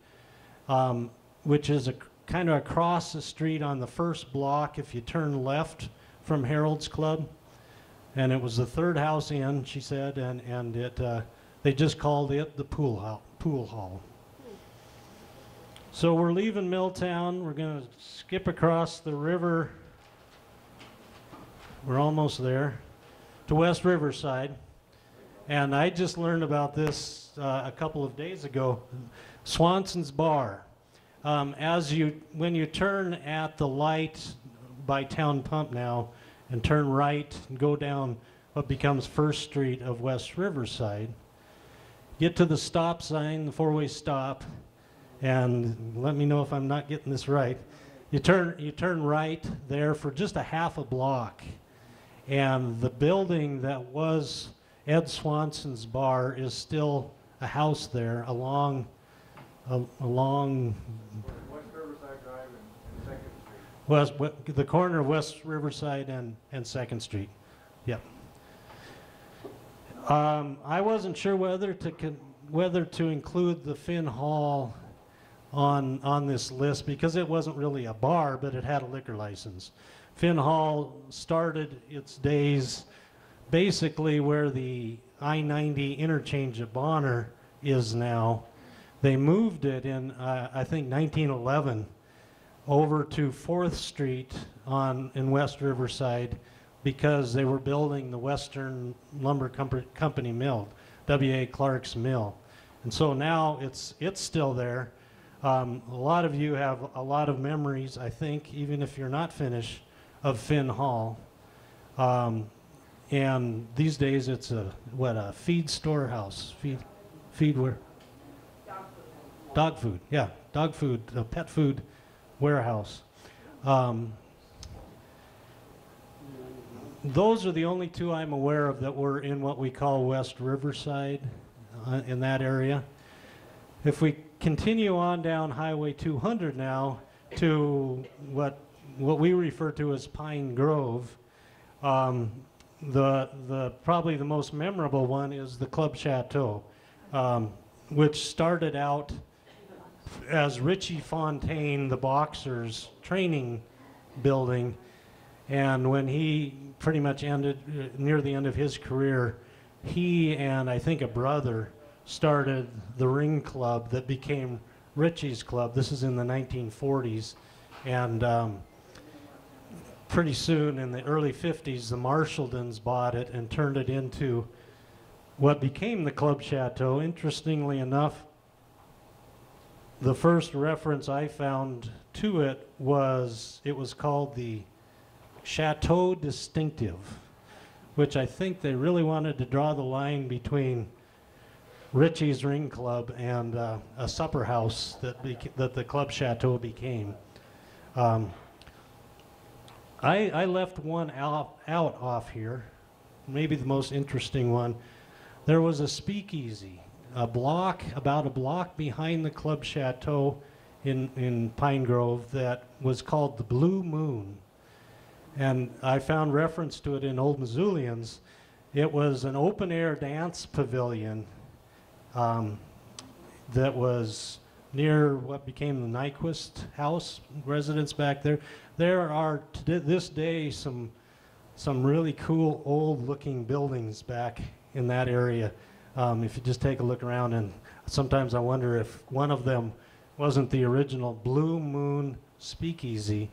which is kind of across the street on the first block if you turn left from Harold's Club. And it was the 3rd house in, she said, and they just called it the pool hall. So we're leaving Milltown. We're going to skip across the river. We're almost there to West Riverside. And I just learned about this a couple of days ago. Swanson's Bar. When you turn at the light by Town Pump now and turn right and go down what becomes First Street of West Riverside, get to the stop sign, the 4-way stop, and let me know if I'm not getting this right. You turn right there for just a half a block, and the building that was Ed Swanson's Bar is still a house there along West Riverside Drive and 2nd Street. the corner of West Riverside and 2nd Street. Yep. I wasn't sure whether to include the Finn Hall on this list because it wasn't really a bar, but it had a liquor license. Finn Hall started its days basically where the I-90 interchange at Bonner is now. They moved it in, I think, 1911 over to 4th Street in West Riverside because they were building the Western Lumber Company Mill, W.A. Clark's mill. And so now it's still there. A lot of you have a lot of memories, I think, even if you're not finished, of Finn Hall. And these days it's a feed storehouse, feed where? Dog food, yeah, dog food, a pet food warehouse. Those are the only 2 I'm aware of that were in what we call West Riverside, in that area. If we continue on down Highway 200 now to what we refer to as Pine Grove, probably the most memorable one is the Club Chateau, which started out as Richie Fontaine, the boxer's training building, and when he pretty much ended near the end of his career, he and I think a brother started the ring club that became Richie's Club. This is in the 1940s, and pretty soon in the early 50s the Marshaldens bought it and turned it into what became the Club Chateau. Interestingly enough, the first reference I found to it was called the Chateau Distinctive, which I think they really wanted to draw the line between Richie's Ring Club and a supper house that the Club Chateau became. I left one out off here, maybe the most interesting one. There was a speakeasy, about a block behind the Club Chateau in Pine Grove that was called the Blue Moon. And I found reference to it in Old Missoulians. It was an open-air dance pavilion that was near what became the Nyquist house residence back there. There are to this day some really cool old looking buildings back in that area. If you just take a look around, and sometimes I wonder if one of them wasn't the original Blue Moon Speakeasy.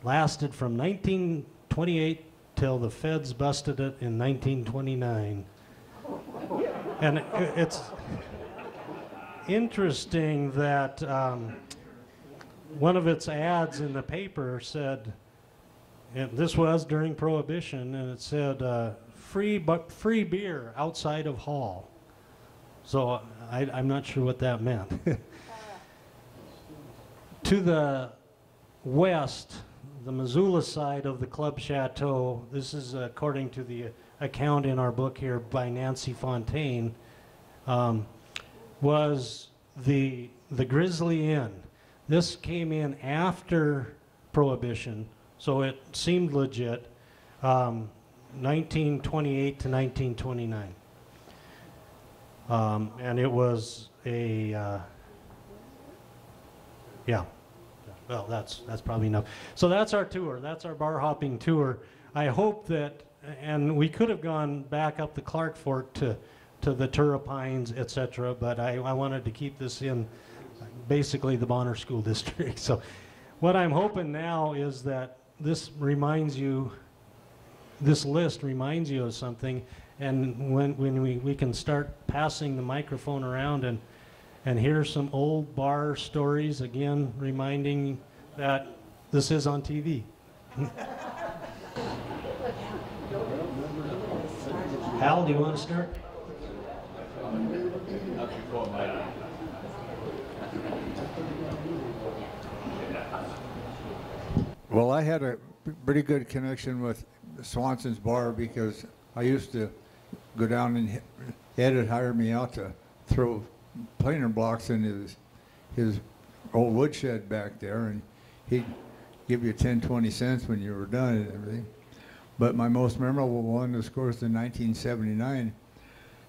Lasted from 1928 till the feds busted it in 1929. And it's interesting that one of its ads in the paper said, and this was during Prohibition, and it said, free beer outside of hall. So I'm not sure what that meant. To the west, the Missoula side of the Club Chateau, this is according to the account in our book here by Nancy Fontaine, was the Grizzly Inn. This came in after Prohibition, so it seemed legit. 1928 to 1929. And it was a, yeah, well, that's probably enough. So that's our tour. That's our bar hopping tour. I hope that, and we could have gone back up the Clark Fork to the Turripines, etc., but I wanted to keep this in basically the Bonner School District. So what I'm hoping now is that this reminds you, this list reminds you of something, and when we can start passing the microphone around and hear some old bar stories, again, reminding that this is on TV. Hal, do you want to start? Well, I had a pretty good connection with Swanson's bar because I used to go down and Ed had hired me out to throw planer blocks in his old woodshed back there, and he'd give you 10, 20 cents when you were done and everything. But my most memorable one was, of course, in 1979.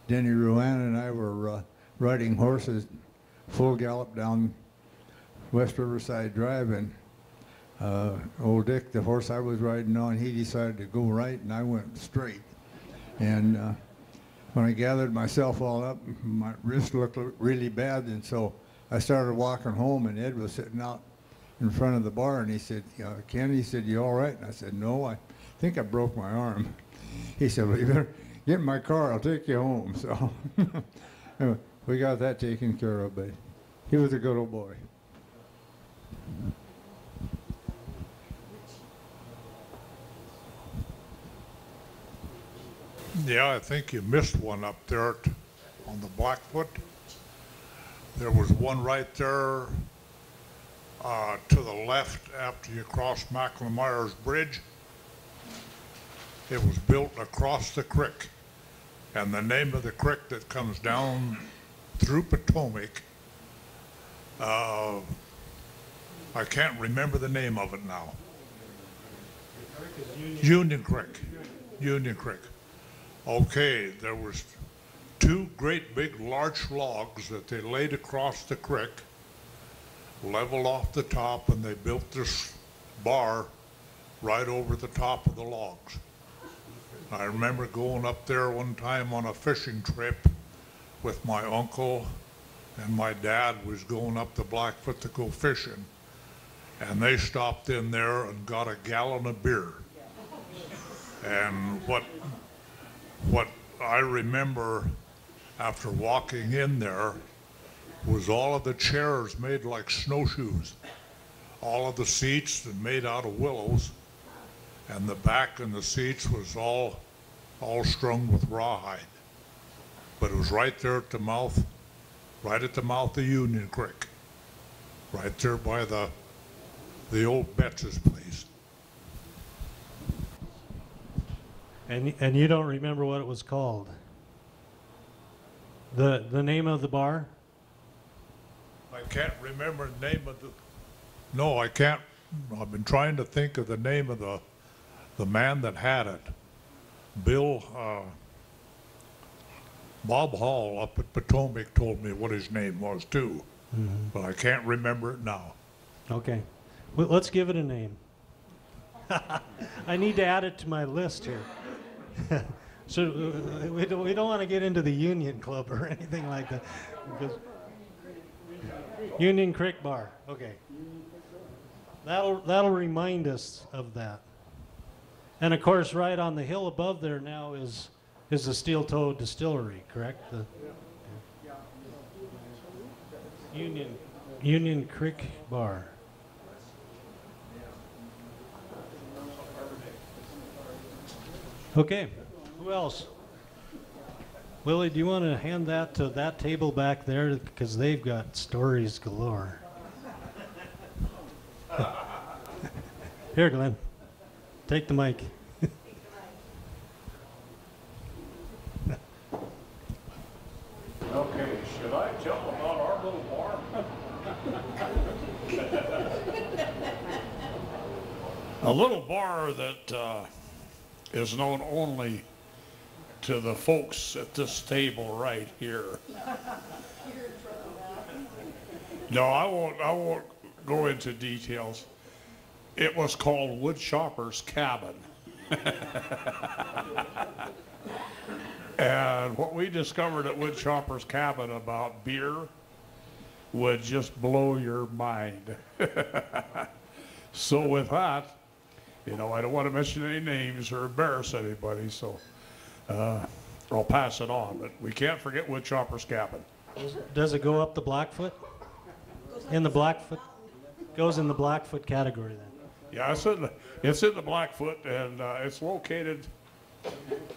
Denny Ruan and I were riding horses full gallop down West Riverside Drive, and old Dick, the horse I was riding on, he decided to go right, and I went straight. And when I gathered myself all up, my wrist looked really bad, and so I started walking home, and Ed was sitting out in front of the bar, and he said, Ken, he said, you all right? And I said, no, I think I broke my arm. He said, well, you better get in my car, I'll take you home. So we got that taken care of, but he was a good old boy. Yeah, I think you missed one up there on the Blackfoot. There was one right there to the left after you cross McLemore's Bridge. It was built across the creek, and the name of the creek that comes down through Potomac, I can't remember the name of it now. Union Creek. Union Creek. Okay, there was two great big large logs that they laid across the creek, leveled off the top, and they built this bar right over the top of the logs. I remember going up there one time on a fishing trip with my uncle, and my dad was going up the Blackfoot to go fishing, and they stopped in there and got a gallon of beer. And what I remember after walking in there was all of the chairs made like snowshoes, all of the seats made out of willows, and the back and the seats was all strung with rawhide. But it was right there at the mouth, right at the mouth of Union Creek, right there by the old Betts's place. And you don't remember what it was called? The name of the bar? I can't remember the name of the, no, I can't. I've been trying to think of the name of the man that had it. Bill, Bob Hall up at Potomac told me what his name was too. but I can't remember it now. Okay. Well, let's give it a name. I need to add it to my list here. So we don't want to get into the Union Club or anything like that. Because Union Creek Bar. Okay. That'll remind us of that. And of course, right on the hill above there now is the Steel Toe Distillery, correct? The Union Creek Bar. Okay, who else? Willie, do you want to hand that to that table back there? Because they've got stories galore. Here, Glenn. Take the mic. Okay, should I tell about our little bar? A little bar that is known only to the folks at this table right here. No, I won't go into details. It was called Wood Chopper's Cabin. And what we discovered at Wood Chopper's Cabin about beer would just blow your mind. So with that, I don't want to mention any names or embarrass anybody, so I'll pass it on. But we can't forget Wood Chopper's Cabin. Does it go up the Blackfoot? In the Blackfoot? Goes in the Blackfoot category then? Yeah, it's in the Blackfoot, and it's located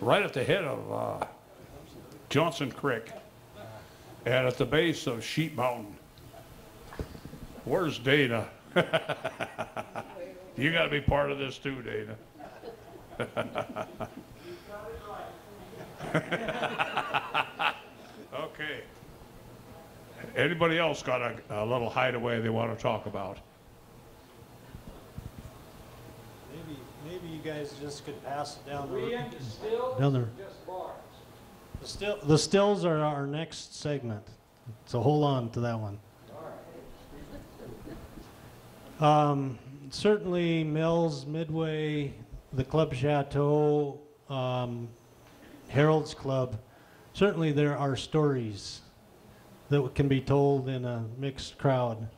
right at the head of Johnson Creek and at the base of Sheep Mountain. Where's Dana? You got to be part of this too, Dana. Okay. Anybody else got a little hideaway they want to talk about? Maybe you guys just could pass it down We end the stills, down there. just bars. The stills are our next segment, so hold on to that one. Certainly Mills, Midway, the Club Chateau, Harold's Club, certainly there are stories that can be told in a mixed crowd.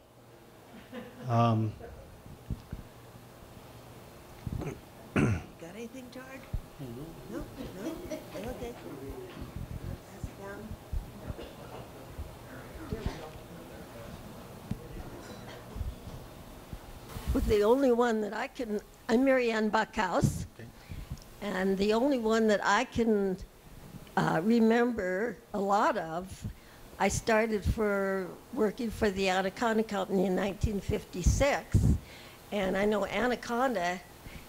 Got anything, George? No? No? Okay. Pass it down. Well, the only one that I'm Mary Ann Buckhouse, and the only one that I can remember a lot of, I started working for the Anaconda Company in 1956, and I know Anaconda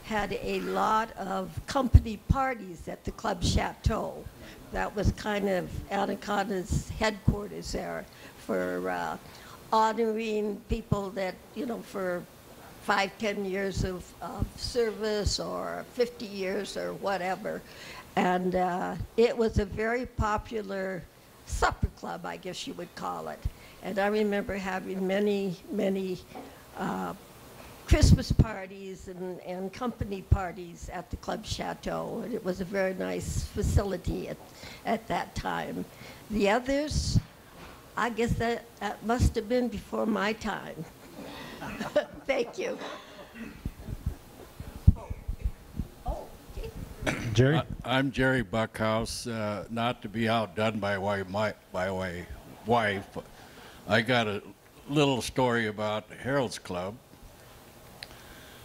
had a lot of company parties at the Club Chateau. That was kind of Anaconda's headquarters there for honoring people that, for 5-10 years of service or 50 years or whatever. And it was a very popular supper club, I guess you would call it. And I remember having many Christmas parties and company parties at the Club Chateau, and it was a very nice facility at that time. The others, I guess that must have been before my time. Thank you. Oh, okay. Jerry? I'm Jerry Buckhouse, not to be outdone by my wife. I got a little story about Harold's Club.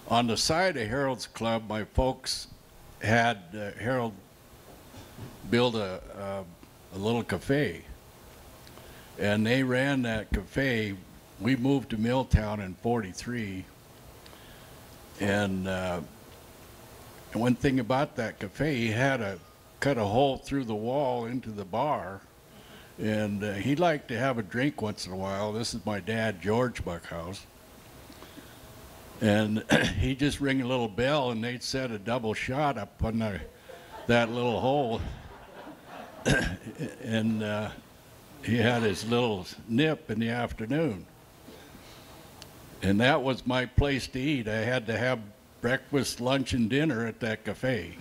On the side of Harold's Club, my folks had Harold build a little cafe, and they ran that cafe. We moved to Milltown in '43, and one thing about that cafe, he had to cut a hole through the wall into the bar, and he liked to have a drink once in a while. This is my dad, George Buckhouse. And he'd just ring a little bell, and they'd set a double shot up on that little hole. And he had his little nip in the afternoon. And that was my place to eat. I had to have breakfast, lunch, and dinner at that cafe.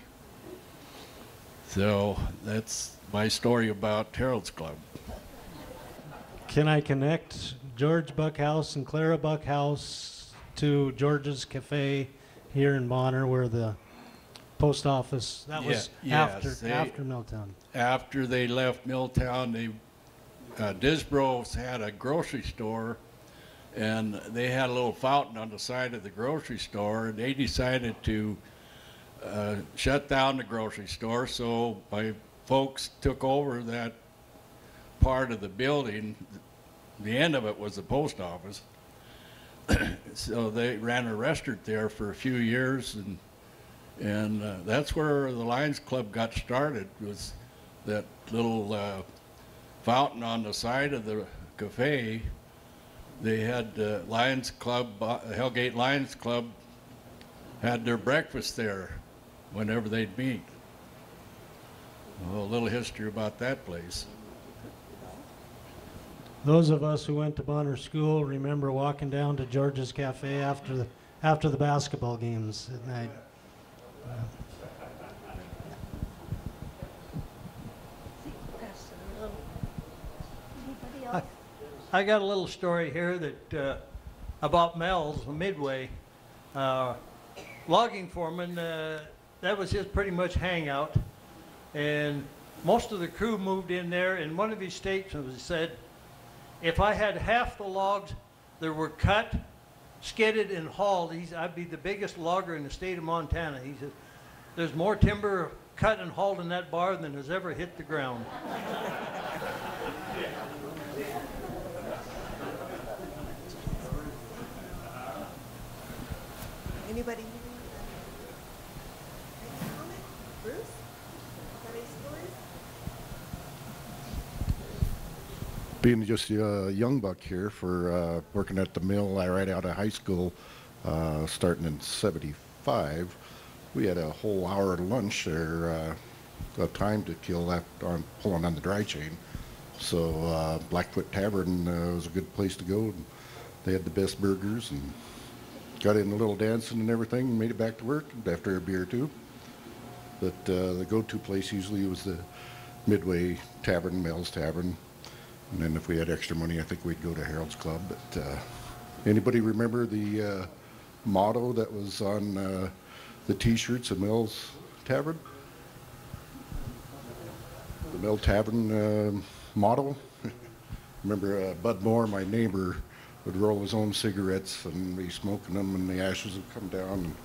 So that's my story about Harold's Club. Can I connect George Buckhouse and Clara Buckhouse to George's Cafe here in Bonner, where the post office, that was after Milltown? After they left Milltown, Disbro's had a grocery store, and they had a little fountain on the side of the grocery store, and they decided to shut down the grocery store, so my folks took over that part of the building. The end of it was the post office. So they ran a restaurant there for a few years, and that's where the Lions Club got started, was that little fountain on the side of the cafe. They had Lions Club, Hellgate Lions Club, had their breakfast there whenever they'd meet. Well, a little history about that place. Those of us who went to Bonner School remember walking down to George's Cafe after the basketball games at night. I got a little story here that about Mel's Midway. Logging foreman, that was his pretty much hangout, and most of the crew moved in there, and one of his statements said, if I had half the logs that were cut, skidded, and hauled, I'd be the biggest logger in the state of Montana. He said, there's more timber cut and hauled in that bar than has ever hit the ground. Anybody? Bruce? Got any stories? Being just a young buck here for working at the mill right out of high school, starting in '75, we had a whole hour lunch there, got time to kill that on pulling on the dry chain. So Blackfoot Tavern was a good place to go. They had the best burgers, and got in a little dancing and everything, and made it back to work after a beer or two. But the go-to place usually was the Midway Tavern, Mel's Tavern. And then if we had extra money, I think we'd go to Harold's Club. But anybody remember the motto that was on the T-shirts of Mel's Tavern? The Mel Tavern motto? Remember Bud Moore, my neighbor, would roll his own cigarettes and be smoking them, and the ashes would come down, and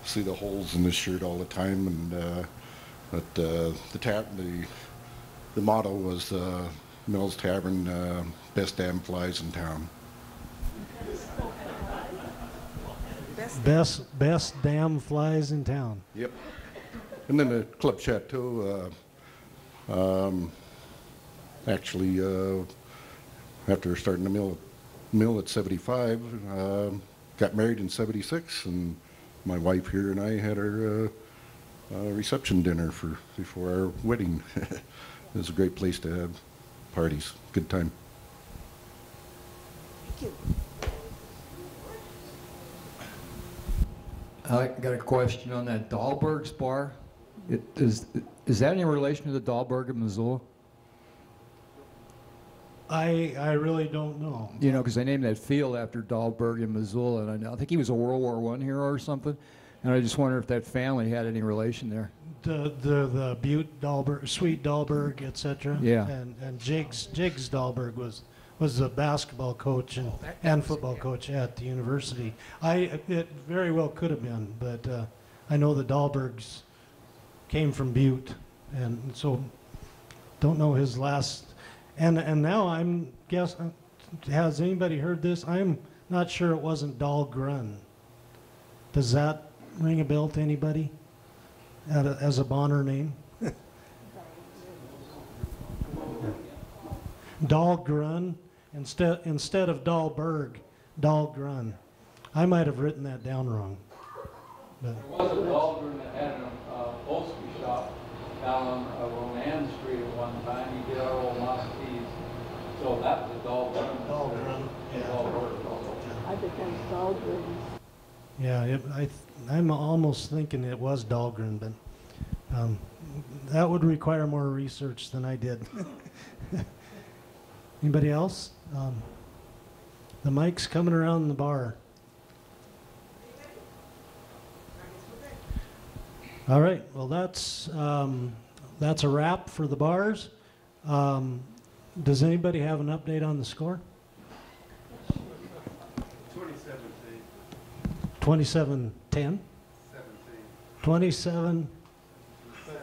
see the holes in his shirt all the time. And but the motto was Mel's Tavern, best damn flies in town. Best damn flies in town. Yep. And then the Club Chateau, actually, after starting the mill at 75, got married in 76, and my wife here and I had our reception dinner before our wedding. It was a great place to have parties. Good time. Thank you. I got a question on that Dahlberg's bar. Is that any relation to the Dahlberg of Missoula? I really don't know. You know, because they named that field after Dahlberg in Missoula, and I think he was a World War I hero or something. And I just wonder if that family had any relation there. The Butte Dahlberg, Sweet Dahlberg, etc. Yeah. And Jigs Dahlberg was the basketball coach and football coach at the university. It very well could have been, but I know the Dahlbergs came from Butte, and so don't know his last. And now I'm guessing, has anybody heard this? I'm not sure it wasn't Dahlgren. Does that ring a bell to anybody as a Bonner name? Dahlgren instead of Dahlberg, Dahlgren. I might have written that down wrong. But. There was a Dahlgren that had an upholstery shop down on Ronan Street at one time. He did our old Model Ts. Yeah, I'm almost thinking it was Dahlgren, but that would require more research than I did. Anybody else? The mic's coming around the bar. All right, well that's a wrap for the bars. Does anybody have an update on the score? 27-10? 27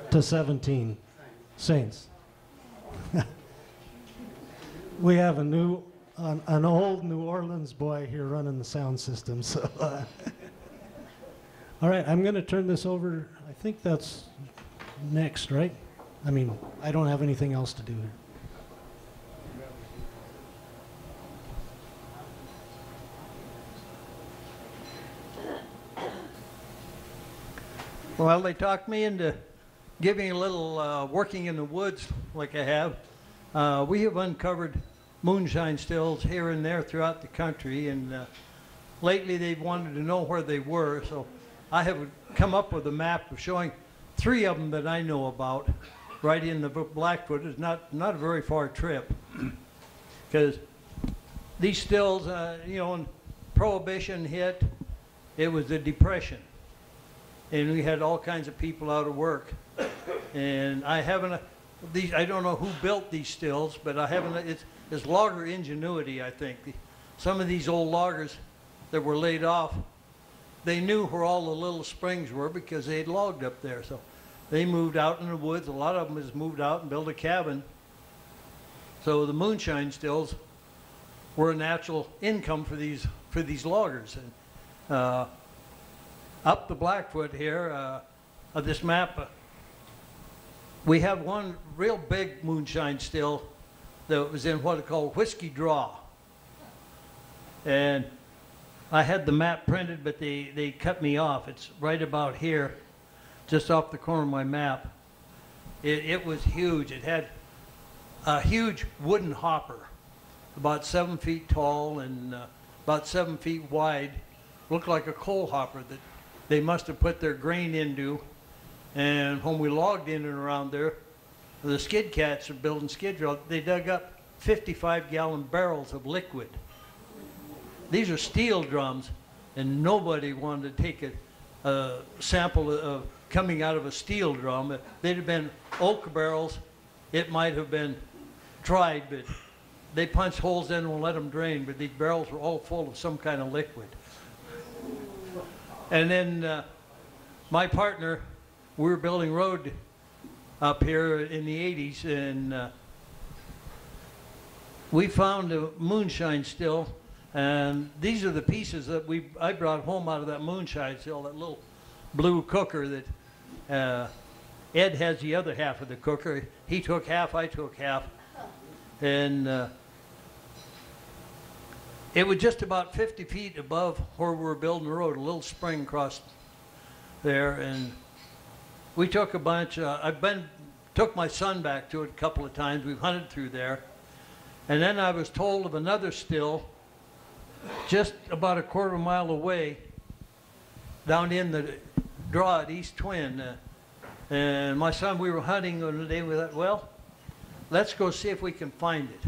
to 17. Saints. We have an old New Orleans boy here running the sound system. So, all right, I'm going to turn this over. I think that's next, right? I mean, I don't have anything else to do here. Well, they talked me into giving a little working in the woods like I have. We have uncovered moonshine stills here and there throughout the country, and lately they've wanted to know where they were, so I have come up with a map of showing 3 of them that I know about right in the Blackfoot. It's not a very far trip, because these stills, you know, when Prohibition hit, it was the Depression. And we had all kinds of people out of work. And I haven't, I don't know who built these stills, but I haven't, it's logger ingenuity, I think. Some of these old loggers that were laid off, they knew where all the little springs were because they had logged up there. So they moved out in the woods. A lot of them has moved out and built a cabin. So the moonshine stills were a natural income for these loggers. And, up the Blackfoot here, of this map, we have one real big moonshine still that was in what are called whiskey draw. And I had the map printed, but they cut me off. It's right about here, just off the corner of my map. It was huge. It had a huge wooden hopper, about 7 feet tall and about 7 feet wide. Looked like a coal hopper that they must have put their grain into. And when we logged in and around there, the skid cats are building skid row. They dug up 55-gallon barrels of liquid. These are steel drums, and nobody wanted to take a sample of coming out of a steel drum. If they'd have been oak barrels, it might have been tried, but they punched holes in and let them drain. But these barrels were all full of some kind of liquid. And then my partner, we were building road up here in the 80s, and we found a moonshine still, and these are the pieces that I brought home out of that moonshine still, that little blue cooker that Ed has the other half of the cooker. He took half, I took half, and it was just about 50 feet above where we were building the road, a little spring across there, and we took a bunch. Took my son back to it a couple of times. We've hunted through there. And then I was told of another still just about a quarter mile away down in the draw at East Twin. And my son, we were hunting on the day. We thought, well, let's go see if we can find it.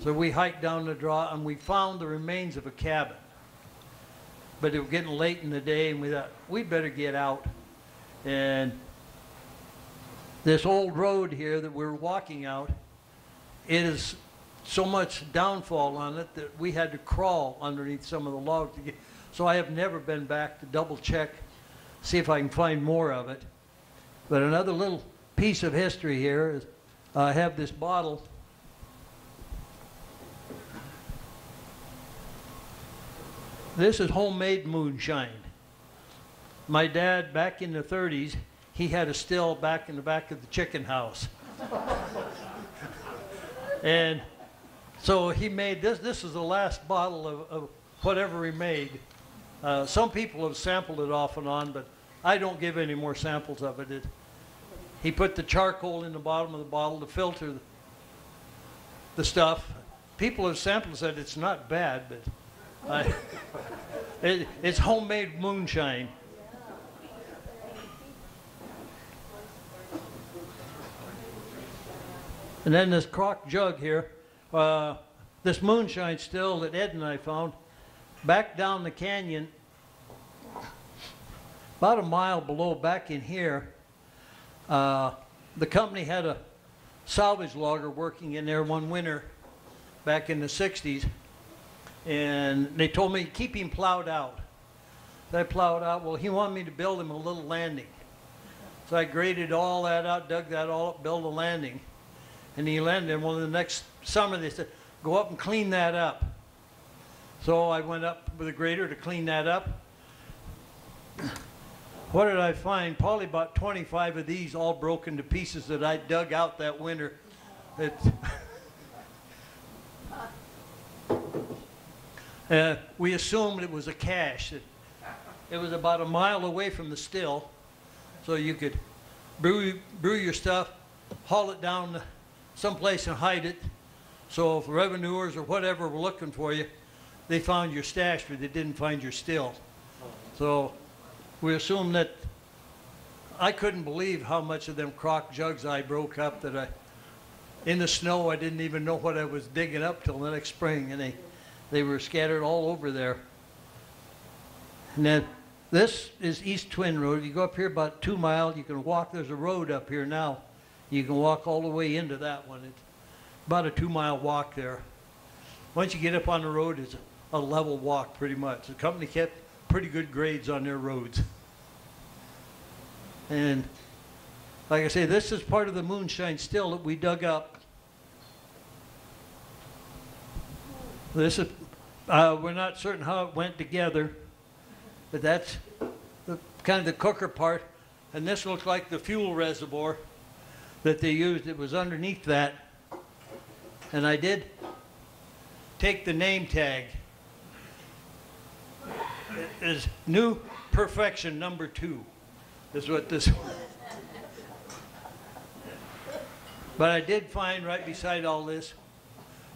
So we hiked down the draw and we found the remains of a cabin. But it was getting late in the day and we thought, we'd better get out. And this old road here that we're walking out, it is so much downfall on it that we had to crawl underneath some of the logs to get. So I have never been back to double check, see if I can find more of it. But another little piece of history here is I have this bottle. This is homemade moonshine. My dad, back in the 30s, he had a still back in the back of the chicken house. And so he made this. This is the last bottle of whatever he made. Some people have sampled it off and on, but I don't give any more samples of it. He put the charcoal in the bottom of the bottle to filter the stuff. People have sampled and said it's not bad, but It's homemade moonshine. And then this crock jug here, this moonshine still that Ed and I found, back down the canyon, about a mile below, back in here, the company had a salvage logger working in there one winter back in the 60s, and they told me keep him plowed out. So I plowed out. Well, he wanted me to build him a little landing. So I graded all that out, dug that all up, built a landing. And he landed, and well, the next summer they said, go up and clean that up. So I went up with a grader to clean that up. What did I find? Probably about 25 of these all broken to pieces that I dug out that winter. We assumed it was a cache. It was about a mile away from the still, so you could brew your stuff, haul it down someplace and hide it. So if revenuers or whatever were looking for you, they found your stash, but they didn't find your still. So we assumed that. I couldn't believe how much of them crock jugs I broke up that in the snow, I didn't even know what I was digging up till the next spring, and they were scattered all over there. And then this is East Twin Road. You go up here about 2 miles, you can walk. There's a road up here now. You can walk all the way into that one. It's about a 2-mile walk there. Once you get up on the road, it's a level walk pretty much. The company kept pretty good grades on their roads. And like I say, this is part of the moonshine still that we dug up. This is, we're not certain how it went together, but that's kind of the cooker part. And this looks like the fuel reservoir that they used. It was underneath that. And I did take the name tag. It is New Perfection number 2. Is what this was. But I did find right beside all this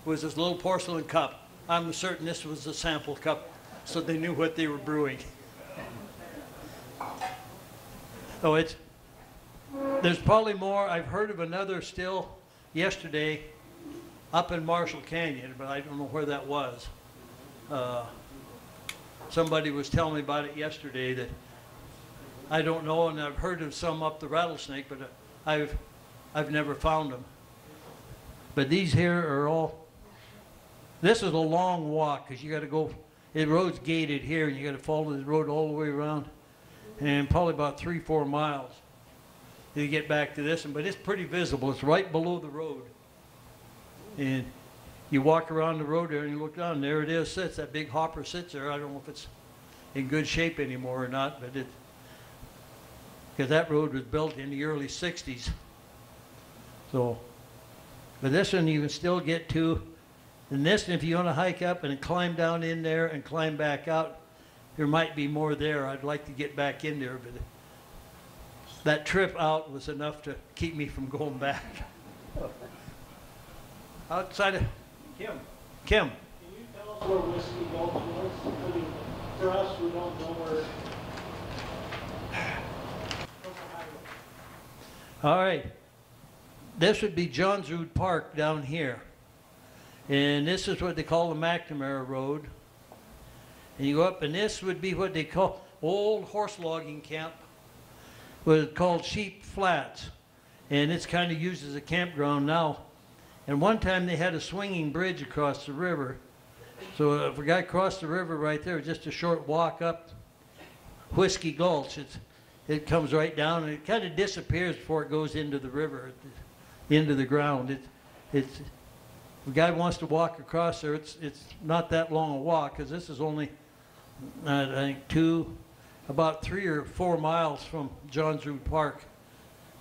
was this little porcelain cup. I'm certain this was a sample cup, so they knew what they were brewing. Oh, there's probably more. I've heard of another still yesterday up in Marshall Canyon, but I don't know where that was. Somebody was telling me about it yesterday that I don't know, and I've heard of some up the Rattlesnake, but I've never found them. But these here are all. This is a long walk because you got to go. The road's gated here, and you got to follow the road all the way around, and probably about 3-4 miles to get back to this one. But it's pretty visible. It's right below the road, and you walk around the road there, and you look down. And there it is. Sits that big hopper sits there. I don't know if it's in good shape anymore or not, but it. Because that road was built in the early 60s. So, but this one you can still get to. And this, if you want to hike up and climb down in there and climb back out, there might be more there. I'd like to get back in there, but that trip out was enough to keep me from going back. Outside of Kim. Can you tell us where Whiskey Gulch was? I mean, for us, we don't know where. All right, this would be Johns Rood Park down here. And this is what they call the McNamara Road. And you go up, and this would be what they call old horse logging camp. Was called Sheep Flats. And it's kind of used as a campground now. And one time they had a swinging bridge across the river. So if a guy crossed the river right there, just a short walk up Whiskey Gulch, it comes right down, and it kind of disappears before it goes into the river, into the ground. If a guy wants to walk across there, it's not that long a walk, because this is only, I think, about 3 or 4 miles from Johns Rood Park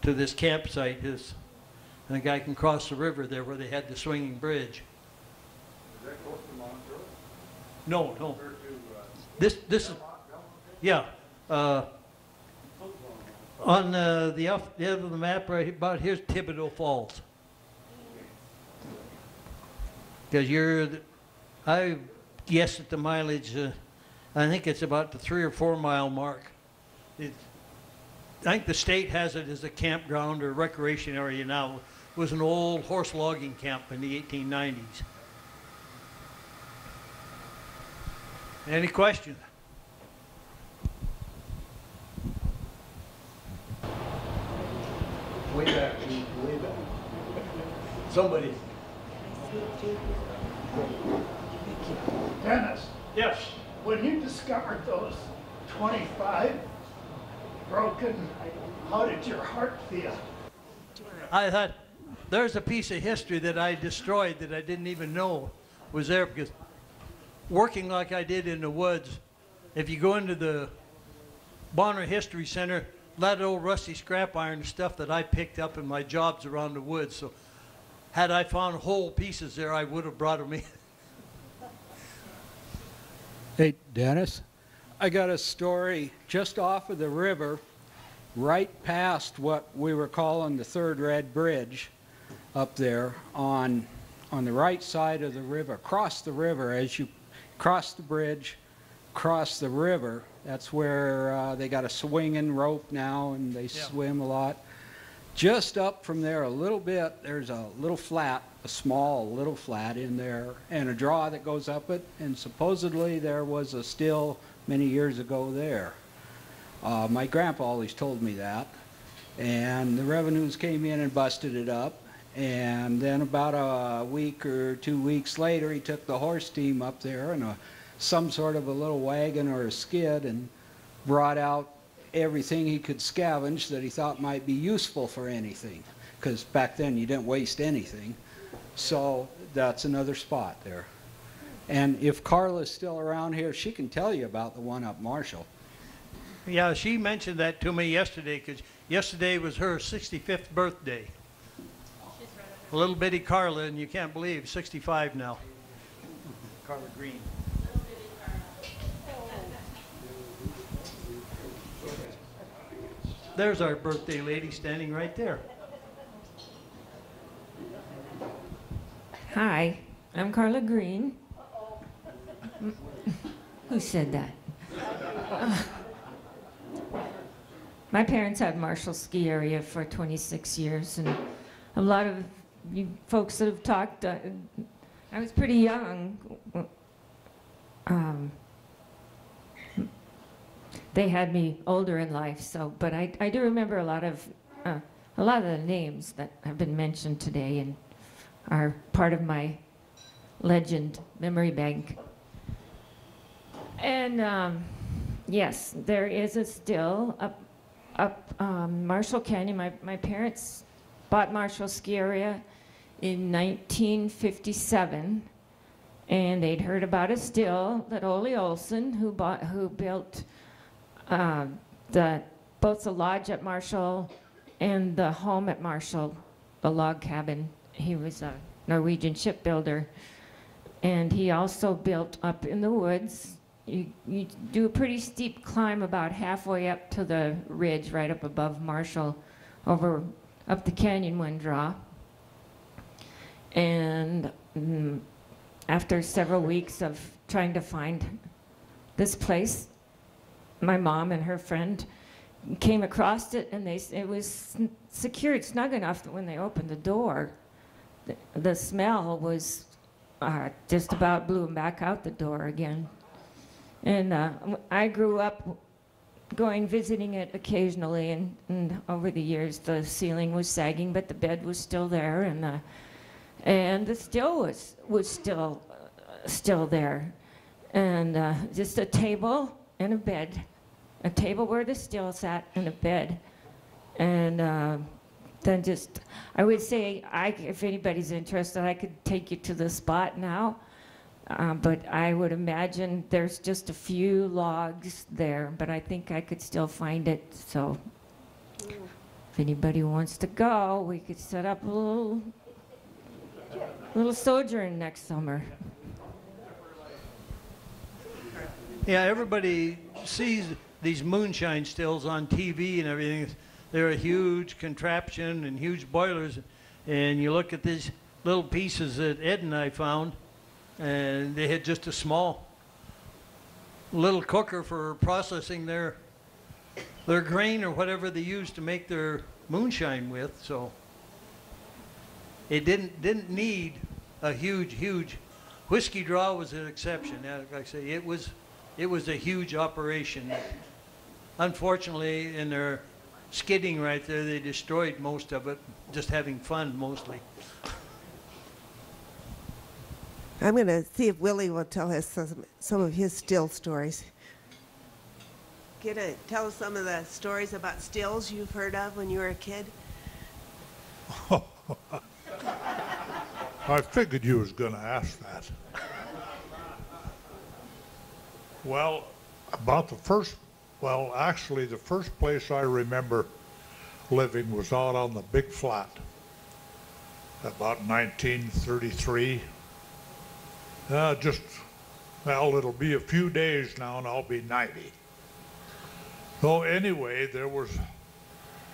to this campsite. And a guy can cross the river there where they had the swinging bridge. Is that close to Montrose? No, no. This is, yeah. On the other of the map right about here's Thibodeau Falls. Because I guess at the mileage I think it's about the 3 or 4 mile mark. I think the state has it as a campground or recreation area now. It was an old horse logging camp in the 1890s. Any questions? Way back, way back. Somebody. Dennis, Yes. when you discovered those 25 broken, how did your heart feel? I thought there's a piece of history that I destroyed that I didn't even know was there, because working like I did in the woods, if you go into the Bonner History Center, that old rusty scrap iron stuff that I picked up in my jobs around the woods. So had I found whole pieces there, I would have brought them in. Hey, Dennis, I got a story just off of the river, right past what we were calling the Third Red Bridge up there on the right side of the river, across the river. As you cross the bridge, cross the river, that's where they got a swinging rope now, and they swim a lot. Just up from there a little bit, there's a little flat, a small little flat in there, and a draw that goes up it, and supposedly there was a still many years ago there. My grandpa always told me that, and the revenues came in and busted it up, and then about a week or 2 weeks later, he took the horse team up there and some sort of a little wagon or a skid and brought out everything he could scavenge that he thought might be useful for anything, because back then you didn't waste anything. So that's another spot there. And if Carla's still around here, she can tell you about the one up Marshall. Yeah, she mentioned that to me yesterday, because yesterday was her 65th birthday. A little bitty Carla, and you can't believe 65 now. Carla Green. There's our birthday lady standing right there. Hi, I'm Carla Green. Who said that? My parents had Marshall Ski Area for 26 years, and a lot of you folks that have talked, I was pretty young. They had me older in life, so, but I do remember a lot of the names that have been mentioned today and are part of my legend memory bank. And yes, there is a still up Marshall Canyon. My parents bought Marshall Ski Area in 1957, and they'd heard about a still that Ole Olson, who built both the lodge at Marshall and the home at Marshall, the log cabin. He was a Norwegian shipbuilder, and he also built up in the woods. You do a pretty steep climb about halfway up to the ridge right up above Marshall, up the canyon one draw. And after several weeks of trying to find this place, my mom and her friend came across it, and it was secured snug enough that when they opened the door, the smell was just about blew them back out the door again. And I grew up visiting it occasionally, and over the years the ceiling was sagging, but the bed was still there, and the still was still there, and just a table and a bed, a table where the still sat, and a bed, and then just I would say if anybody's interested, I could take you to the spot now. But I would imagine there's just a few logs there, but I think I could still find it. So if anybody wants to go, we could set up a little sojourn next summer. Yeah, everybody sees these moonshine stills on TV and everything. They're a huge contraption and huge boilers. And you look at these little pieces that Ed and I found, and they had just a small little cooker for processing their grain or whatever they use to make their moonshine with. So it didn't need a huge whiskey draw was an exception. Like I say, it was a huge operation. Unfortunately, in their skidding right there, they destroyed most of it, just having fun mostly. I'm going to see if Willie will tell us some of his still stories. Tell us some of the stories about stills you've heard of when you were a kid. I figured you was going to ask that. Well, actually the first place I remember living was out on the Big Flat, about 1933. It'll be a few days now and I'll be 90. So anyway, there was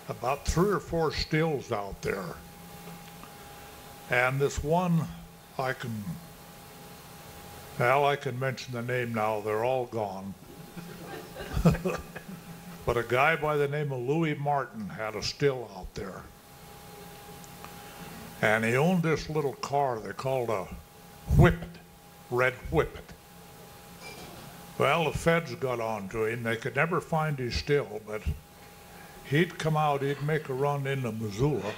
about 3 or 4 stills out there. And this one, I can mention the name now, they're all gone. But a guy by the name of Louis Martin had a still out there. And he owned this little car they called a Whippet, red Whippet. Well, the feds got on to him. They could never find his still, but he'd come out, he'd make a run into Missoula,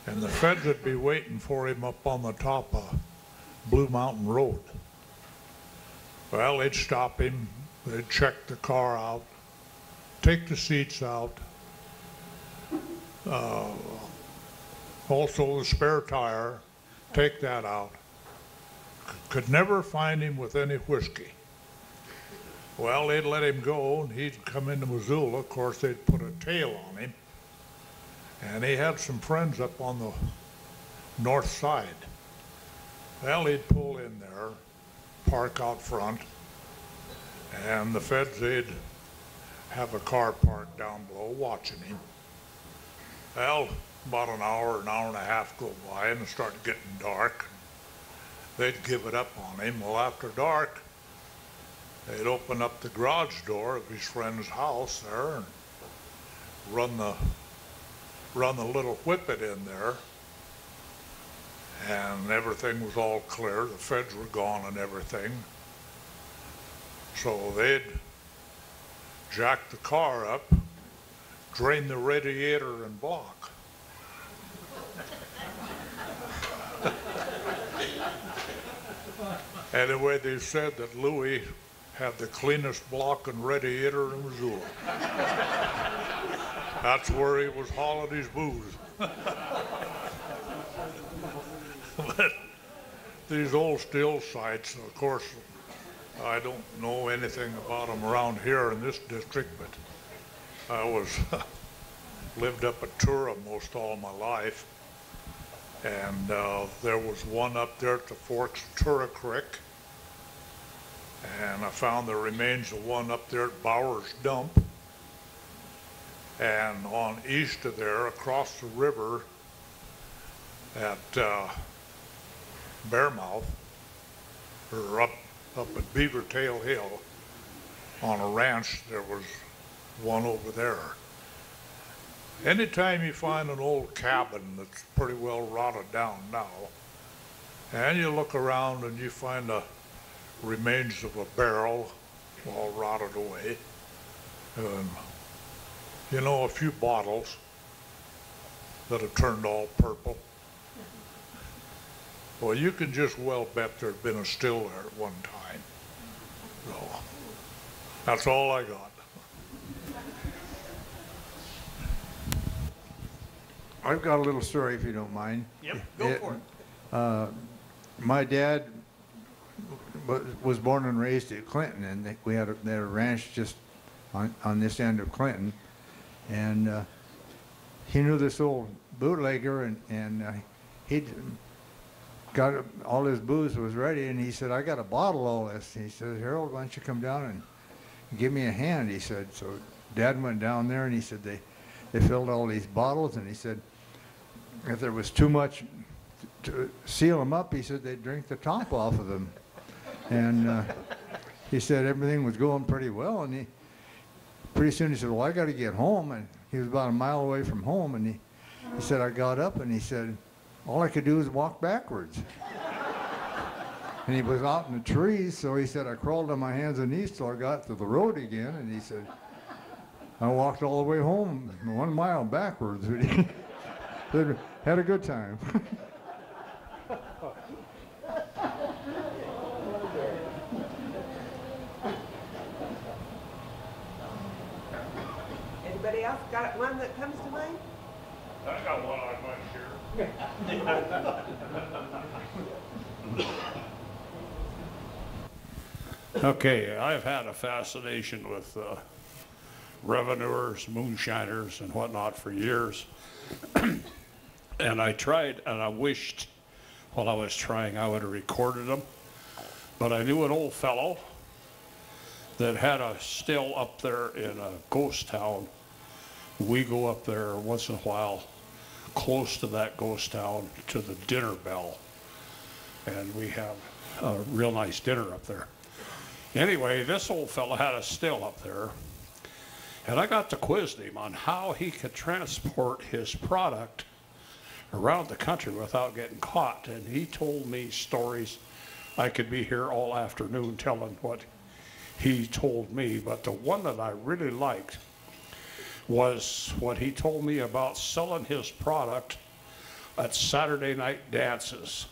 and the feds would be waiting for him up on the top of Blue Mountain Road. Well, they'd stop him, they'd check the car out, take the seats out, also the spare tire, take that out. Could never find him with any whiskey. Well, they'd let him go, and he'd come into Missoula. Of course, they'd put a tail on him. And he had some friends up on the north side. Well, he'd pull in there, park out front, and the feds, they'd have a car parked down below watching him. Well, about an hour and a half go by, and it started getting dark. They'd give it up on him. Well, after dark, they'd open up the garage door of his friend's house there and run the little Whippet in there, and everything was all clear. The feds were gone and everything. So they'd jack the car up, drain the radiator and block. Anyway, they said that Louis had the cleanest block and radiator in Missoula. That's where he was hauling his booze. But these old still sites, of course, I don't know anything about them around here in this district, but I lived up at Tura most all my life. And there was one up there at the forks of Tura Creek. And I found the remains of one up there at Bower's Dump. And on east of there, across the river at Bearmouth, or up at Beaver Tail Hill, on a ranch, there was one over there. Anytime you find an old cabin that's pretty well rotted down now, and you look around and you find the remains of a barrel all rotted away, and a few bottles that have turned all purple, well, you can just well bet there'd been a still there at one time. So that's all I got. I've got a little story, if you don't mind. Yep, go for it. My dad was born and raised at Clinton, and they had a ranch just on this end of Clinton. And he knew this old bootlegger, and he'd got all his booze was ready, and he said, "I got a bottle of all this." He said, "Harold, why don't you come down and give me a hand?" He said. So Dad went down there, and he said they filled all these bottles, and he said if there was too much to seal them up, he said they'd drink the top off of them. And he said everything was going pretty well, and pretty soon he said, well, I got to get home, and he was about a mile away from home, and he said, I got up, and he said, all I could do was walk backwards. And he was out in the trees, so he said, I crawled on my hands and knees till I got to the road again, and he said, I walked all the way home 1 mile backwards. Had a good time. Anybody else got one that comes to mind? I got one I might share. Okay, I've had a fascination with revenuers, moonshiners, and whatnot for years. And I tried, and I wished while I was trying I would have recorded them. But I knew an old fellow that had a still up there in a ghost town. We go up there once in a while, close to that ghost town, to the dinner bell. And we have a real nice dinner up there. Anyway, this old fellow had a still up there, and I got to quiz him on how he could transport his product around the country without getting caught. And he told me stories. I could be here all afternoon telling what he told me, but the one that I really liked was what he told me about selling his product at Saturday night dances.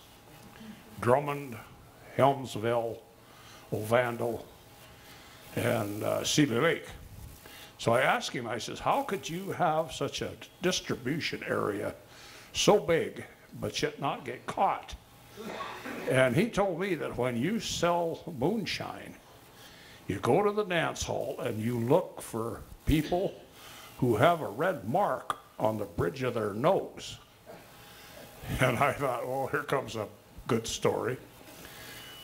Drummond, Helmsville, Ovando, and Seeley Lake. So I asked him, I says, how could you have such a distribution area so big, but yet not get caught? And he told me that when you sell moonshine, you go to the dance hall and you look for people who have a red mark on the bridge of their nose. And I thought, well, here comes a good story.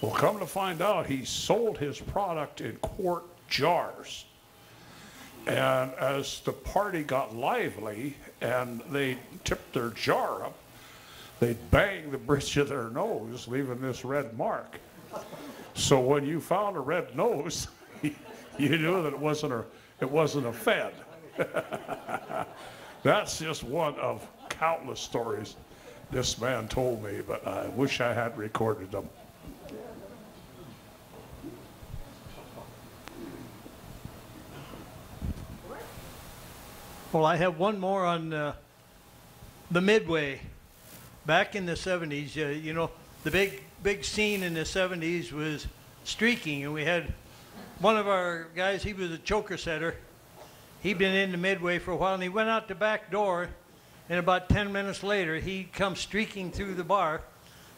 Well, come to find out, he sold his product in quart jars. And as the party got lively and they tipped their jar up, they'd bang the bridge of their nose, leaving this red mark. So when you found a red nose, you knew that it wasn't a Fed. That's just one of countless stories this man told me, but I wish I had recorded them. Well, I have one more on the Midway. Back in the 70s, you know, the big scene in the 70s was streaking, and we had one of our guys, he was a choker setter. He'd been in the Midway for a while, and he went out the back door, and about 10 minutes later, he come streaking through the bar,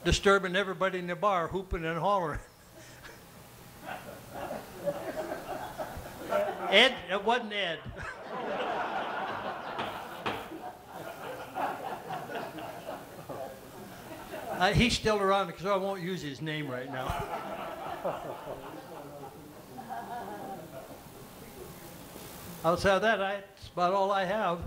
disturbing everybody in the bar, hooping and hollering. Ed, it wasn't Ed. He's still around because I won't use his name right now. Outside of that, that's about all I have.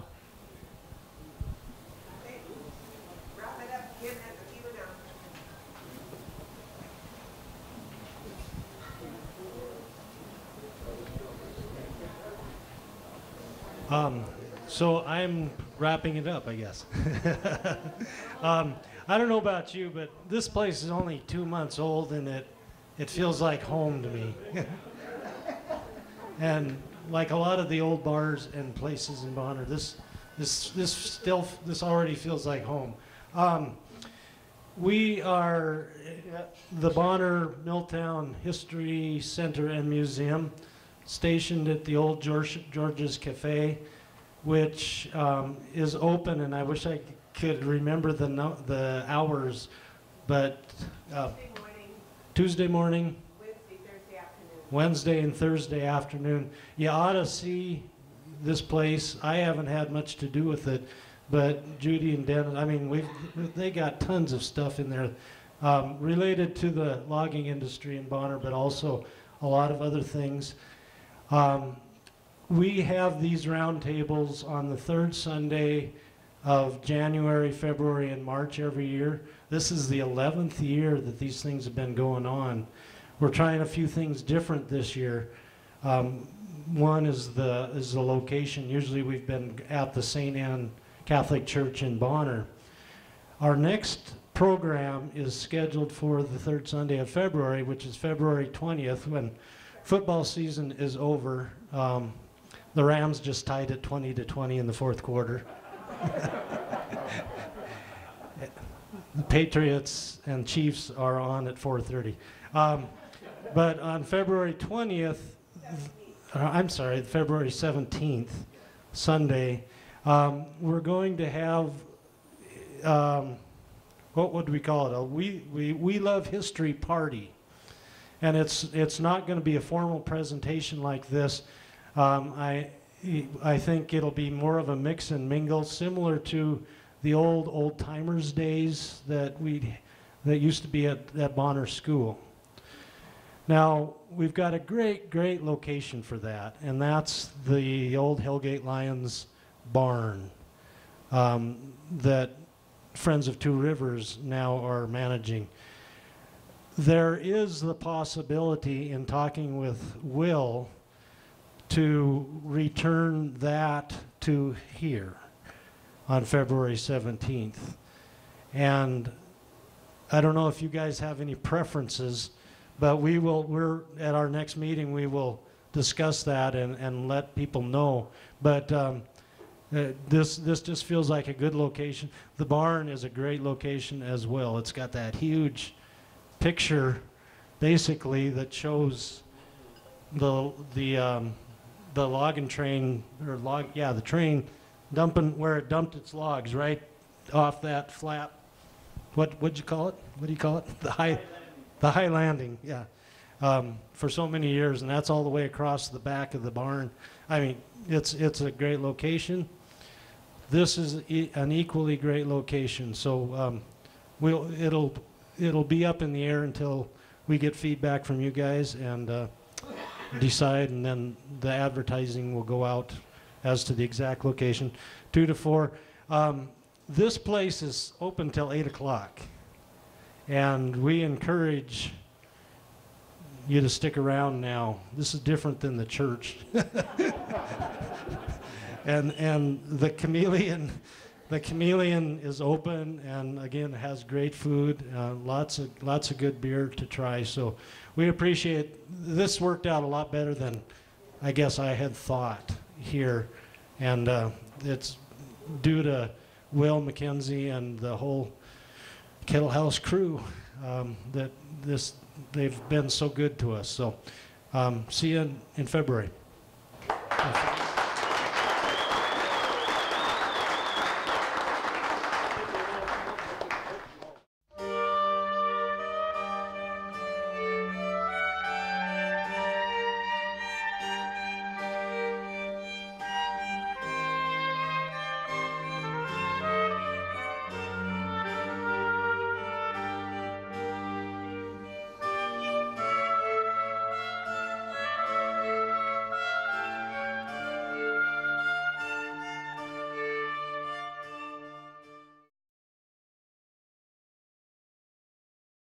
So I'm wrapping it up, I guess. I don't know about you, but this place is only 2 months old, and it feels like home to me. And like a lot of the old bars and places in Bonner, this already feels like home. We are the Bonner Milltown History Center and Museum, stationed at the old George's Cafe, which is open, and I wish I could remember the hours, but Tuesday morning, Wednesday and Thursday afternoon. You ought to see this place. I haven't had much to do with it, but Judy and Dennis, I mean, they got tons of stuff in there related to the logging industry in Bonner, but also a lot of other things. We have these round tables on the third Sunday of January, February, and March every year. This is the 11th year that these things have been going on. we're trying a few things different this year. One is the location. Usually we've been at the St. Anne Catholic Church in Bonner. Our next program is scheduled for the third Sunday of February, which is February 20th, when football season is over. The Rams just tied it 20-20 in the fourth quarter. The Patriots and Chiefs are on at 4:30. But on February 20th, I'm sorry, February 17th, Sunday, we're going to have, what would we call it? A We Love History party. And it's not going to be a formal presentation like this. I think it'll be more of a mix and mingle, similar to the old timers days that used to be at Bonner School. Now, we've got a great location for that, and that's the old Hellgate Lions barn that Friends of Two Rivers now are managing. There is the possibility, in talking with Will, to return that to here on February 17th. And I don't know if you guys have any preferences, but we're at our next meeting, we will discuss that and let people know. But this just feels like a good location. The barn is a great location as well. It's got that huge picture, basically, that shows the logging train, the train dumping where it dumped its logs right off that flat. What'd you call it? What do you call it? The high landing. Yeah. For so many years, and that's all the way across the back of the barn. I mean, it's a great location. This is an equally great location. So it'll be up in the air until we get feedback from you guys and decide, and then the advertising will go out as to the exact location. 2 to 4. This place is open till 8 o'clock, and we encourage you to stick around now. This is different than the church. and the Chameleon is open, and again has great food, lots of good beer to try. So we appreciate this. Worked out a lot better than I guess I had thought here, and it's due to Will, MacKenzie, and the whole Kettle House crew that they've been so good to us. So see you in February.